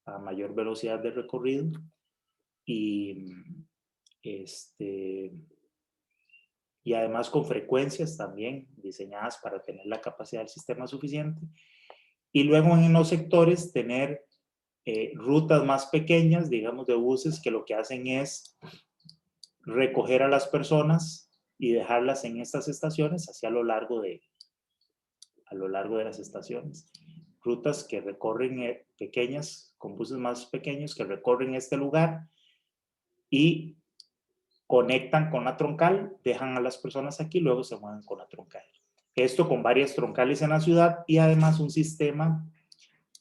a mayor velocidad de recorrido y además con frecuencias también diseñadas para tener la capacidad del sistema suficiente. Y luego en los sectores tener rutas más pequeñas, digamos, de buses que lo que hacen es recoger a las personas y dejarlas en estas estaciones hacia lo largo de las estaciones. Rutas que recorren pequeñas, con buses más pequeños que recorren este lugar y conectan con la troncal, dejan a las personas aquí, luego se mueven con la troncal. Esto con varias troncales en la ciudad y además un sistema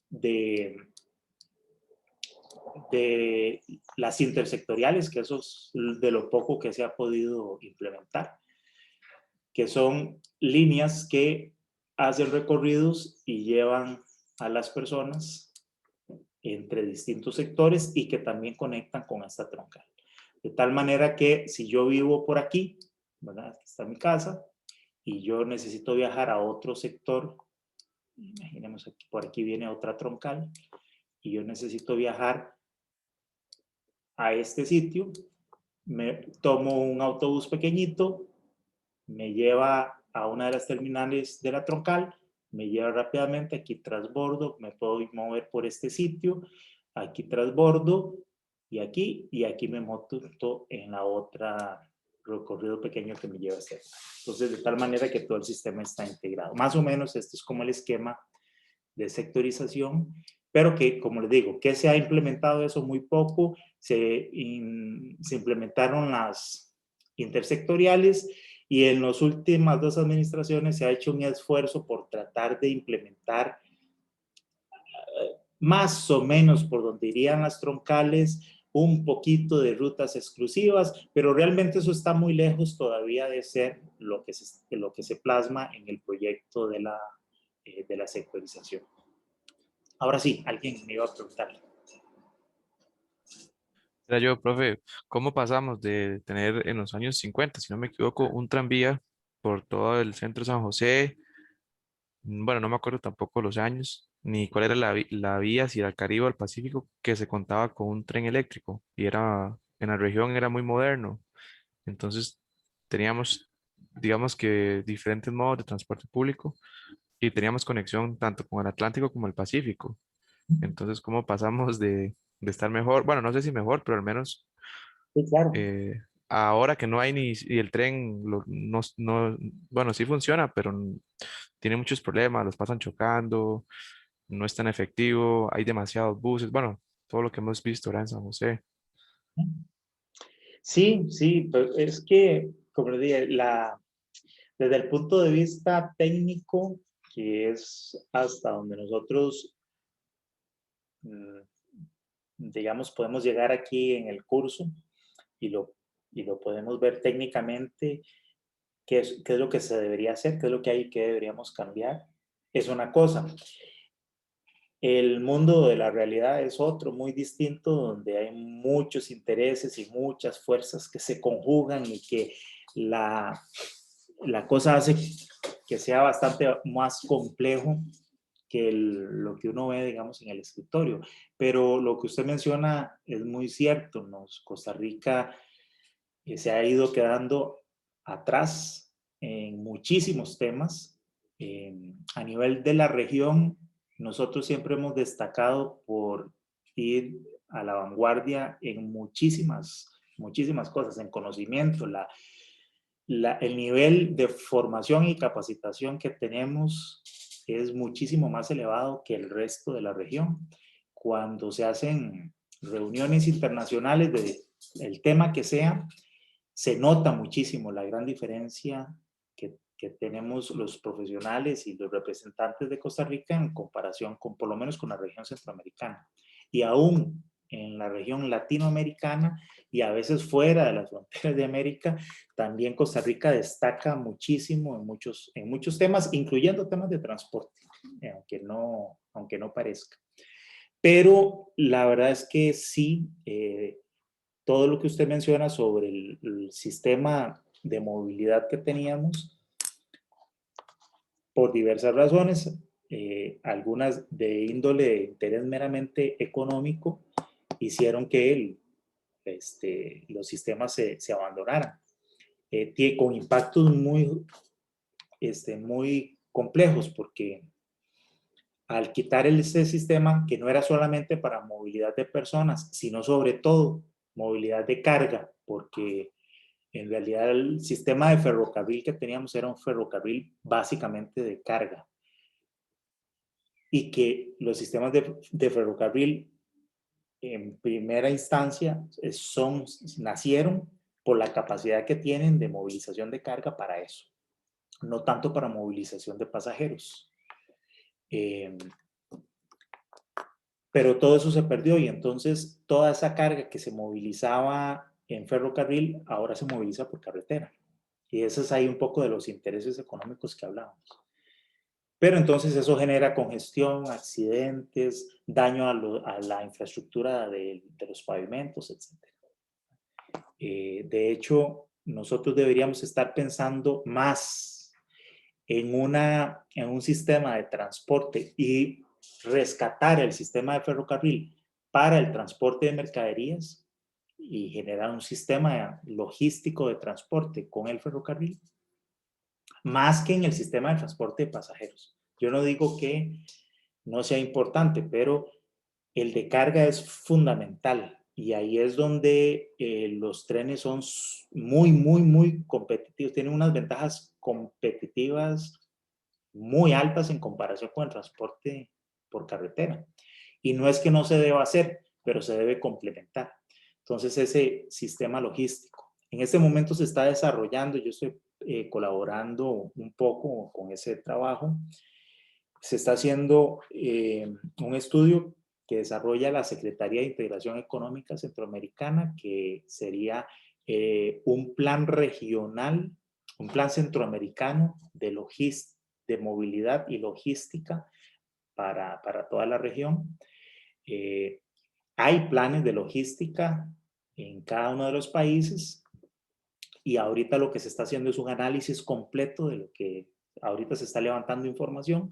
de las intersectoriales, que eso es de lo poco que se ha podido implementar, que son líneas que hacen recorridos y llevan a las personas entre distintos sectores y que también conectan con esta troncal. De tal manera que si yo vivo por aquí, ¿verdad? Aquí está mi casa, y yo necesito viajar a otro sector imaginemos aquí, por aquí viene otra troncal y yo necesito viajar a este sitio, me tomo un autobús pequeñito, me lleva a una de las terminales de la troncal, me lleva rápidamente, aquí transbordo, me puedo mover por este sitio, aquí transbordo y aquí me monto en la otra recorrido pequeño que me lleva a hacer. Entonces, de tal manera que todo el sistema está integrado. Más o menos este es como el esquema de sectorización, pero que, como les digo, que se ha implementado eso muy poco, se implementaron las intersectoriales y en las últimas 2 administraciones se ha hecho un esfuerzo por tratar de implementar más o menos por donde irían las troncales, un poquito de rutas exclusivas, pero realmente eso está muy lejos todavía de ser lo que se plasma en el proyecto de la sectorización. Ahora sí, alguien me iba a preguntar. Era yo, profe, ¿cómo pasamos de tener en los años 50, si no me equivoco, un tranvía por todo el centro de San José? Bueno, no me acuerdo tampoco los años, ni cuál era la vía, si era el Caribe o el Pacífico, que se contaba con un tren eléctrico y era, en la región era muy moderno. Entonces teníamos, digamos que diferentes modos de transporte público y teníamos conexión tanto con el Atlántico como el Pacífico. Entonces, ¿cómo pasamos de estar mejor? Bueno, no sé si mejor, pero al menos Sí, claro. ahora que no hay ni, y el tren, bueno, sí funciona, pero tiene muchos problemas, los pasan chocando, no es tan efectivo, hay demasiados buses, bueno, todo lo que hemos visto ahora en San José. Sí, sí, pero es que, como le dije, desde el punto de vista técnico, que es hasta donde nosotros, digamos, podemos llegar aquí en el curso y lo podemos ver técnicamente, qué es lo que se debería hacer, qué es lo que hay que deberíamos cambiar, es una cosa. El mundo de la realidad es otro, muy distinto, donde hay muchos intereses y muchas fuerzas que se conjugan y que la cosa hace que sea bastante más complejo que lo que uno ve, digamos, en el escritorio. Pero lo que usted menciona es muy cierto. Costa Rica se ha ido quedando atrás en muchísimos temas. A nivel de la región, nosotros siempre hemos destacado por ir a la vanguardia en muchísimas cosas, en conocimiento, el nivel de formación y capacitación que tenemos es muchísimo más elevado que el resto de la región. Cuando se hacen reuniones internacionales del tema que sea, se nota muchísimo la gran diferencia que tenemos los profesionales y los representantes de Costa Rica en comparación con, por lo menos, con la región centroamericana. Y aún en la región latinoamericana y a veces fuera de las fronteras de América, también Costa Rica destaca muchísimo en muchos temas, incluyendo temas de transporte, aunque no parezca. Pero la verdad es que sí, todo lo que usted menciona sobre el sistema de movilidad que teníamos, por diversas razones, algunas de índole de interés meramente económico, hicieron que los sistemas se abandonaran, con impactos muy complejos, porque al quitar ese sistema, que no era solamente para movilidad de personas, sino sobre todo movilidad de carga, porque en realidad el sistema de ferrocarril que teníamos era un ferrocarril básicamente de carga, y que los sistemas de ferrocarril en primera instancia nacieron por la capacidad que tienen de movilización de carga para eso, no tanto para movilización de pasajeros. Pero todo eso se perdió y entonces toda esa carga que se movilizaba en ferrocarril ahora se moviliza por carretera. Y ese es ahí un poco de los intereses económicos que hablábamos. Pero entonces eso genera congestión, accidentes, daño a la infraestructura de los pavimentos, etc. De hecho, nosotros deberíamos estar pensando más en un sistema de transporte y rescatar el sistema de ferrocarril para el transporte de mercaderías y generar un sistema logístico de transporte con el ferrocarril, más que en el sistema de transporte de pasajeros. Yo no digo que no sea importante, pero el de carga es fundamental y ahí es donde los trenes son muy competitivos, tienen unas ventajas competitivas muy altas en comparación con el transporte por carretera. Y no es que no se deba hacer, pero se debe complementar. Entonces, ese sistema logístico. En este momento se está desarrollando, yo estoy colaborando un poco con ese trabajo. Se está haciendo un estudio que desarrolla la Secretaría de Integración Económica Centroamericana, que sería un plan regional, un plan centroamericano de movilidad y logística para toda la región. Hay planes de logística en cada uno de los países y ahorita lo que se está haciendo es un análisis completo de lo que ahorita se está levantando información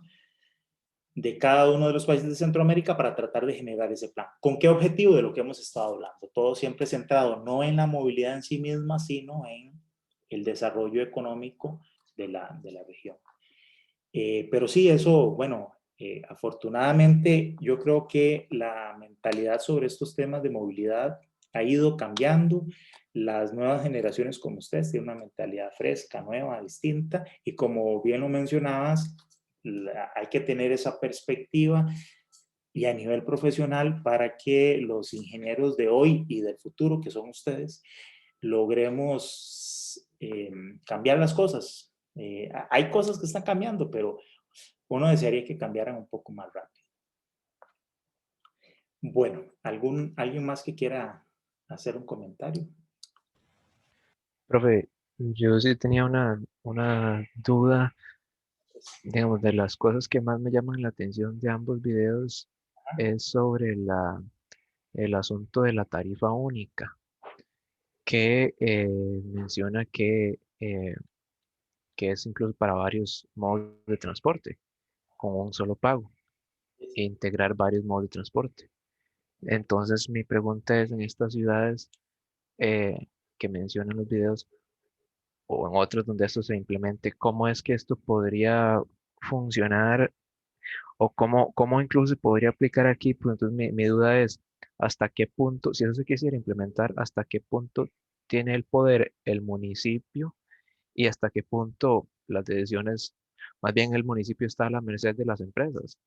de cada uno de los países de Centroamérica para tratar de generar ese plan. ¿Con qué objetivo? De lo que hemos estado hablando. Todo siempre centrado no en la movilidad en sí misma, sino en el desarrollo económico de la región. Pero sí, eso, bueno, afortunadamente yo creo que la mentalidad sobre estos temas de movilidad ha ido cambiando. Las nuevas generaciones como ustedes tienen una mentalidad fresca, nueva, distinta, y como bien lo mencionabas, hay que tener esa perspectiva y a nivel profesional para que los ingenieros de hoy y del futuro, que son ustedes, logremos cambiar las cosas. Hay cosas que están cambiando, pero uno desearía que cambiaran un poco más rápido. Bueno, ¿alguien más que quiera hacer un comentario? Profe, yo sí tenía una duda, digamos, de las cosas que más me llaman la atención de ambos videos es sobre el asunto de la tarifa única, que menciona que es incluso para varios modos de transporte, con un solo pago, e integrar varios modos de transporte. Entonces, mi pregunta es, en estas ciudades que mencionan los videos, o en otros donde esto se implemente, ¿cómo es que esto podría funcionar o cómo incluso se podría aplicar aquí? Pues entonces mi duda es, ¿hasta qué punto, si eso se quisiera implementar, hasta qué punto tiene el poder el municipio y hasta qué punto las decisiones, más bien el municipio está a la merced de las empresas?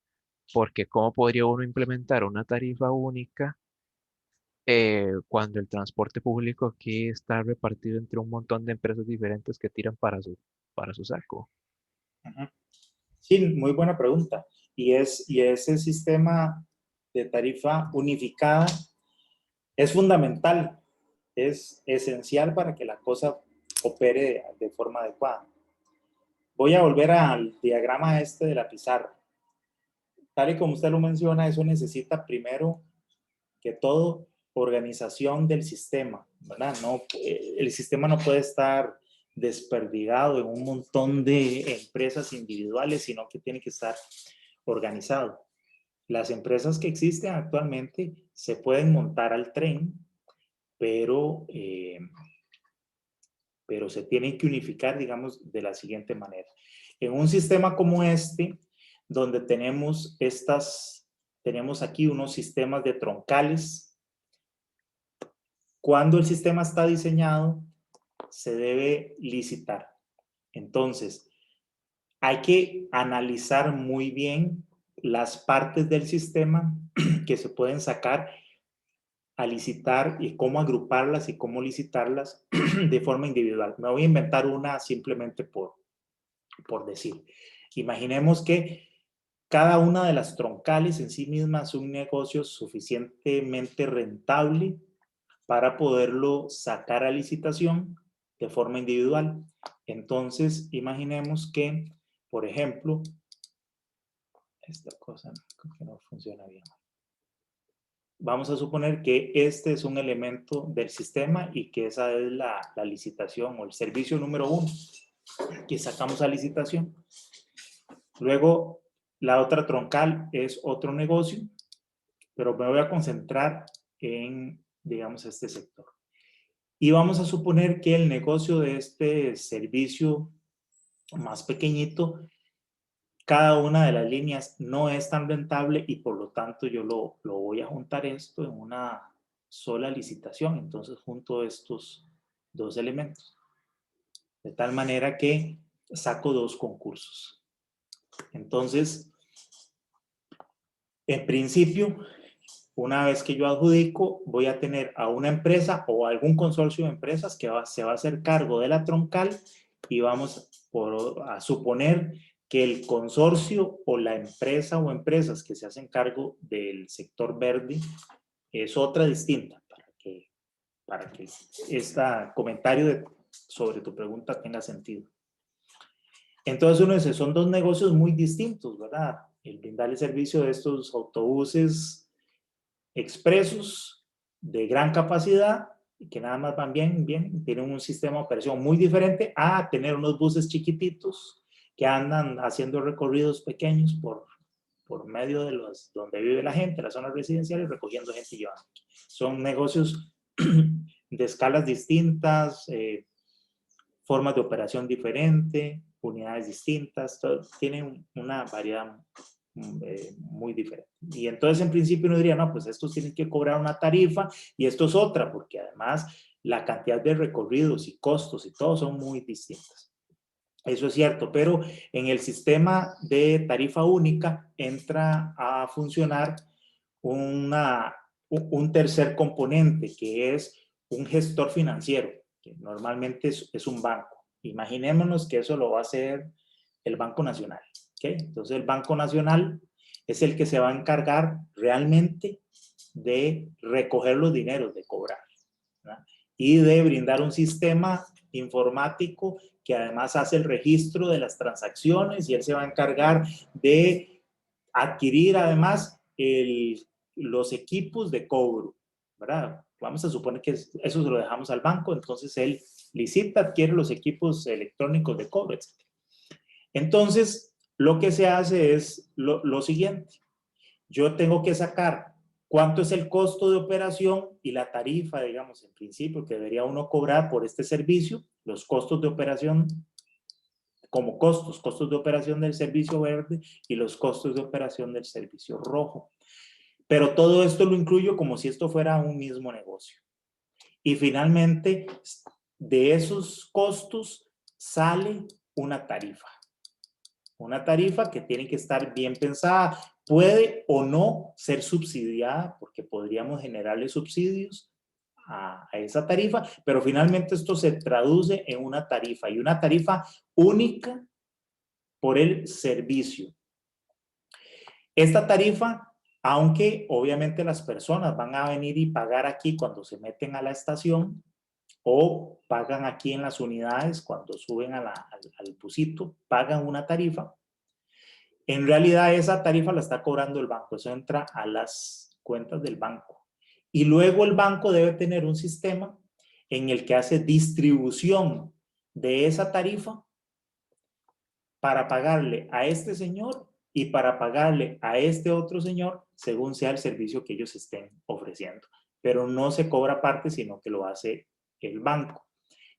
Porque ¿cómo podría uno implementar una tarifa única cuando el transporte público aquí está repartido entre un montón de empresas diferentes que tiran para su saco? Sí, muy buena pregunta. Y ese sistema de tarifa unificada es fundamental, es esencial para que la cosa opere de forma adecuada. Voy a volver al diagrama este de la pizarra. Tal y como usted lo menciona, eso necesita primero que todo organización del sistema, ¿verdad? No, el sistema no puede estar desperdigado en un montón de empresas individuales, sino que tiene que estar organizado. Las empresas que existen actualmente se pueden montar al tren, pero se tienen que unificar, digamos, de la siguiente manera. En un sistema como este, donde tenemos aquí unos sistemas de troncales. Cuando el sistema está diseñado, se debe licitar. Entonces, hay que analizar muy bien las partes del sistema que se pueden sacar a licitar y cómo agruparlas y cómo licitarlas de forma individual. Me voy a inventar una simplemente por decir. Imaginemos que cada una de las troncales en sí misma es un negocio suficientemente rentable para poderlo sacar a licitación de forma individual. Entonces, imaginemos que, por ejemplo, esta cosa creo que no funciona bien. Vamos a suponer que este es un elemento del sistema y que esa es la licitación o el servicio número 1. Aquí sacamos a licitación. Luego, la otra troncal es otro negocio, pero me voy a concentrar en, digamos, este sector. Y vamos a suponer que el negocio de este servicio más pequeñito, cada una de las líneas no es tan rentable y por lo tanto yo lo voy a juntar esto en una sola licitación. Entonces junto estos dos elementos. De tal manera que saco dos concursos. Entonces, en principio, una vez que yo adjudico, voy a tener a una empresa o algún consorcio de empresas que se va a hacer cargo de la troncal y vamos a suponer que el consorcio o la empresa o empresas que se hacen cargo del sector verde es otra distinta para que este comentario sobre tu pregunta tenga sentido. Entonces uno dice, son dos negocios muy distintos, ¿verdad? El brindarle servicio de estos autobuses expresos de gran capacidad y que nada más van bien, tienen un sistema de operación muy diferente a tener unos buses chiquititos que andan haciendo recorridos pequeños por medio de los donde vive la gente, las zonas residenciales, recogiendo gente y llevando. Son negocios de escalas distintas, formas de operación diferente, unidades distintas, tienen una variedad muy diferente. Y entonces en principio uno diría, no, pues estos tienen que cobrar una tarifa y esto es otra, porque además la cantidad de recorridos y costos y todo son muy distintas. Eso es cierto, pero en el sistema de tarifa única entra a funcionar un tercer componente que es un gestor financiero, que normalmente es un banco. Imaginémonos que eso lo va a hacer el Banco Nacional. ¿Okay? Entonces el Banco Nacional es el que se va a encargar realmente de recoger los dineros, de cobrar, ¿verdad? Y de brindar un sistema informático que además hace el registro de las transacciones y él se va a encargar de adquirir además los equipos de cobro, ¿verdad? Vamos a suponer que eso se lo dejamos al banco, entonces él licita, adquiere los equipos electrónicos de cobro, etc. Entonces, lo que se hace es lo siguiente. Yo tengo que sacar cuánto es el costo de operación y la tarifa, digamos, en principio, que debería uno cobrar por este servicio, los costos de operación como costos de operación del servicio verde y los costos de operación del servicio rojo. Pero todo esto lo incluyo como si esto fuera un mismo negocio. Y finalmente, de esos costos sale una tarifa. Una tarifa que tiene que estar bien pensada. Puede o no ser subsidiada, porque podríamos generarle subsidios a esa tarifa, pero finalmente esto se traduce en una tarifa, y una tarifa única por el servicio. Esta tarifa, aunque obviamente las personas van a venir y pagar aquí cuando se meten a la estación, o pagan aquí en las unidades cuando suben al busito, pagan una tarifa. En realidad esa tarifa la está cobrando el banco, eso entra a las cuentas del banco. Y luego el banco debe tener un sistema en el que hace distribución de esa tarifa para pagarle a este señor y para pagarle a este otro señor según sea el servicio que ellos estén ofreciendo. Pero no se cobra aparte, sino que lo hace el banco.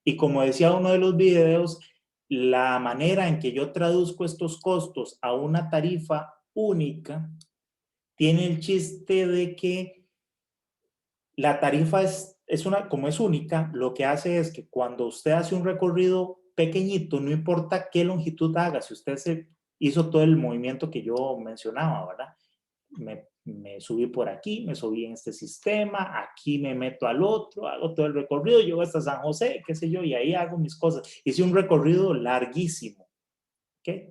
Y como decía uno de los videos, la manera en que yo traduzco estos costos a una tarifa única tiene el chiste de que la tarifa como es única, lo que hace es que cuando usted hace un recorrido pequeñito, no importa qué longitud haga, si usted hizo todo el movimiento que yo mencionaba, ¿verdad? Me subí por aquí, me subí en este sistema, aquí me meto al otro, hago todo el recorrido, llego hasta San José, qué sé yo, y ahí hago mis cosas. Hice un recorrido larguísimo, ¿ok?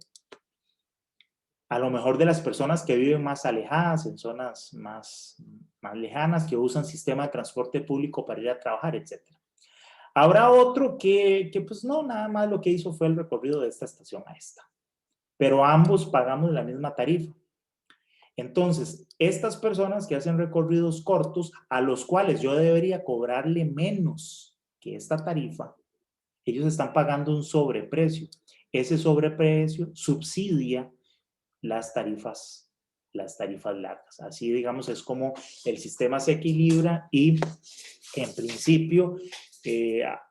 A lo mejor de las personas que viven más alejadas, en zonas más lejanas, que usan sistema de transporte público para ir a trabajar, etc. Habrá otro que pues no, nada más lo que hizo fue el recorrido de esta estación a esta. Pero ambos pagamos la misma tarifa. Entonces, estas personas que hacen recorridos cortos, a los cuales yo debería cobrarle menos que esta tarifa, ellos están pagando un sobreprecio. Ese sobreprecio subsidia las tarifas largas. Así, digamos, es como el sistema se equilibra y en principio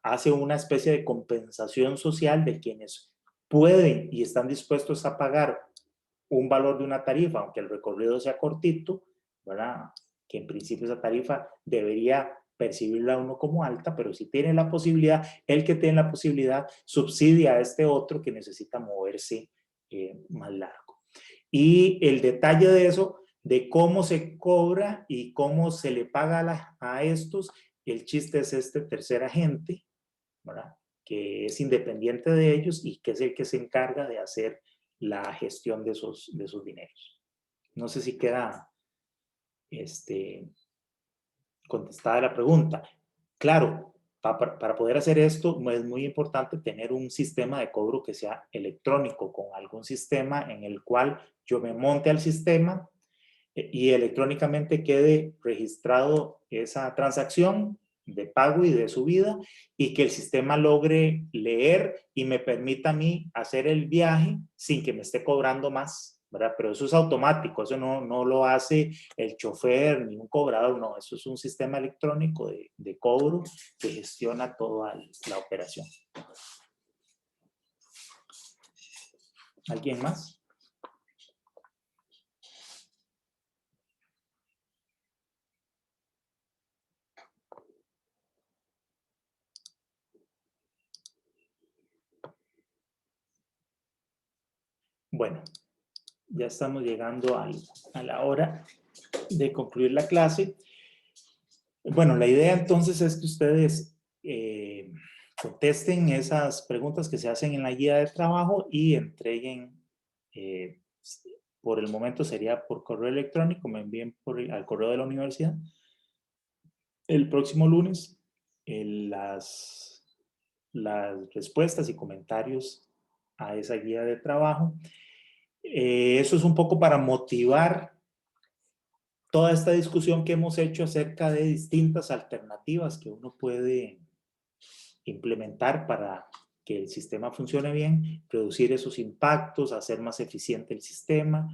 hace una especie de compensación social de quienes pueden y están dispuestos a pagar un valor de una tarifa, aunque el recorrido sea cortito, ¿verdad? Que en principio esa tarifa debería percibirla uno como alta, pero si tiene la posibilidad, el que tiene la posibilidad subsidia a este otro que necesita moverse más largo. Y el detalle de eso, de cómo se cobra y cómo se le paga a estos, el chiste es este tercer agente, ¿verdad? Que es independiente de ellos y que es el que se encarga de hacer la gestión de esos dineros. No sé si queda contestada la pregunta. Claro, para poder hacer esto es muy importante tener un sistema de cobro que sea electrónico, con algún sistema en el cual yo me monte al sistema y electrónicamente quede registrado esa transacción de pago y de subida y que el sistema logre leer y me permita a mí hacer el viaje sin que me esté cobrando más, ¿verdad? Pero eso es automático, eso no lo hace el chofer ni un cobrador, no, eso es un sistema electrónico de cobro que gestiona toda la operación. ¿Alguien más? Bueno, ya estamos llegando a la hora de concluir la clase. Bueno, la idea entonces es que ustedes contesten esas preguntas que se hacen en la guía de trabajo y entreguen, por el momento sería por correo electrónico, me envíen al correo de la universidad. El próximo lunes las respuestas y comentarios a esa guía de trabajo. Eso es un poco para motivar toda esta discusión que hemos hecho acerca de distintas alternativas que uno puede implementar para que el sistema funcione bien, reducir esos impactos, hacer más eficiente el sistema,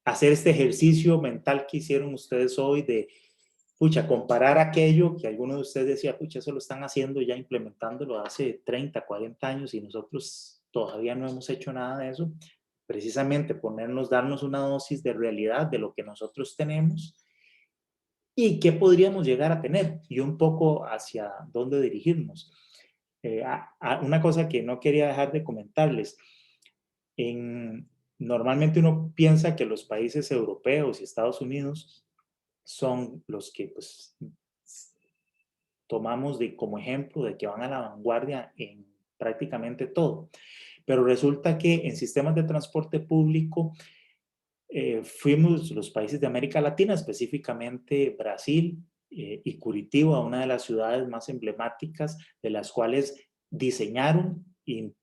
hacer este ejercicio mental que hicieron ustedes hoy de, pucha, comparar aquello que alguno de ustedes decía, pucha, eso lo están haciendo ya implementándolo hace 30, 40 años y nosotros todavía no hemos hecho nada de eso. Precisamente darnos una dosis de realidad de lo que nosotros tenemos y qué podríamos llegar a tener y un poco hacia dónde dirigirnos. Una cosa que no quería dejar de comentarles, normalmente uno piensa que los países europeos y Estados Unidos son los que pues, tomamos como ejemplo de que van a la vanguardia en prácticamente todo. Pero resulta que en sistemas de transporte público fuimos los países de América Latina, específicamente Brasil y Curitiba, una de las ciudades más emblemáticas de las cuales diseñaron y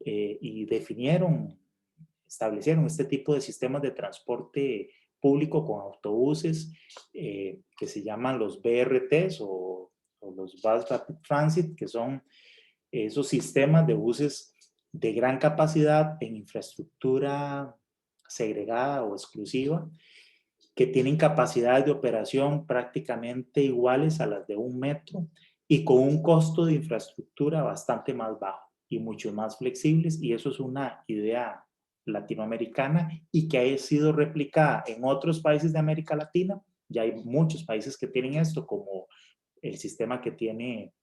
establecieron este tipo de sistemas de transporte público con autobuses que se llaman los BRTs o los Bus Rapid Transit, que son esos sistemas de buses de gran capacidad en infraestructura segregada o exclusiva, que tienen capacidades de operación prácticamente iguales a las de un metro y con un costo de infraestructura bastante más bajo y mucho más flexibles, y eso es una idea latinoamericana y que ha sido replicada en otros países de América Latina. Ya hay muchos países que tienen esto, como el sistema que tiene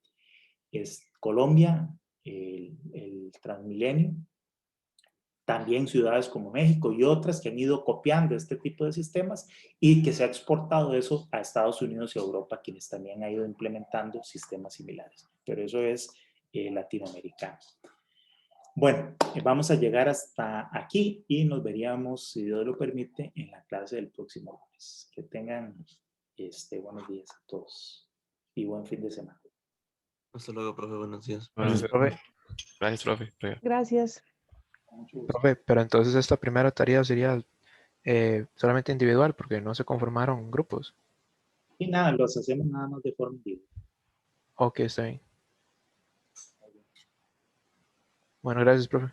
Colombia, el Transmilenio, también ciudades como México y otras que han ido copiando este tipo de sistemas y que se ha exportado eso a Estados Unidos y Europa, quienes también han ido implementando sistemas similares. Pero eso es latinoamericano. Bueno, vamos a llegar hasta aquí y nos veríamos, si Dios lo permite, en la clase del próximo lunes. Que tengan buenos días a todos y buen fin de semana. Hasta luego, profe. Buenos días. Gracias, Profe, profe. Gracias. profe, pero entonces esta primera tarea sería solamente individual porque no se conformaron grupos. Y nada, los hacemos nada más de forma individual. Ok, está bien. Bueno, gracias, profe.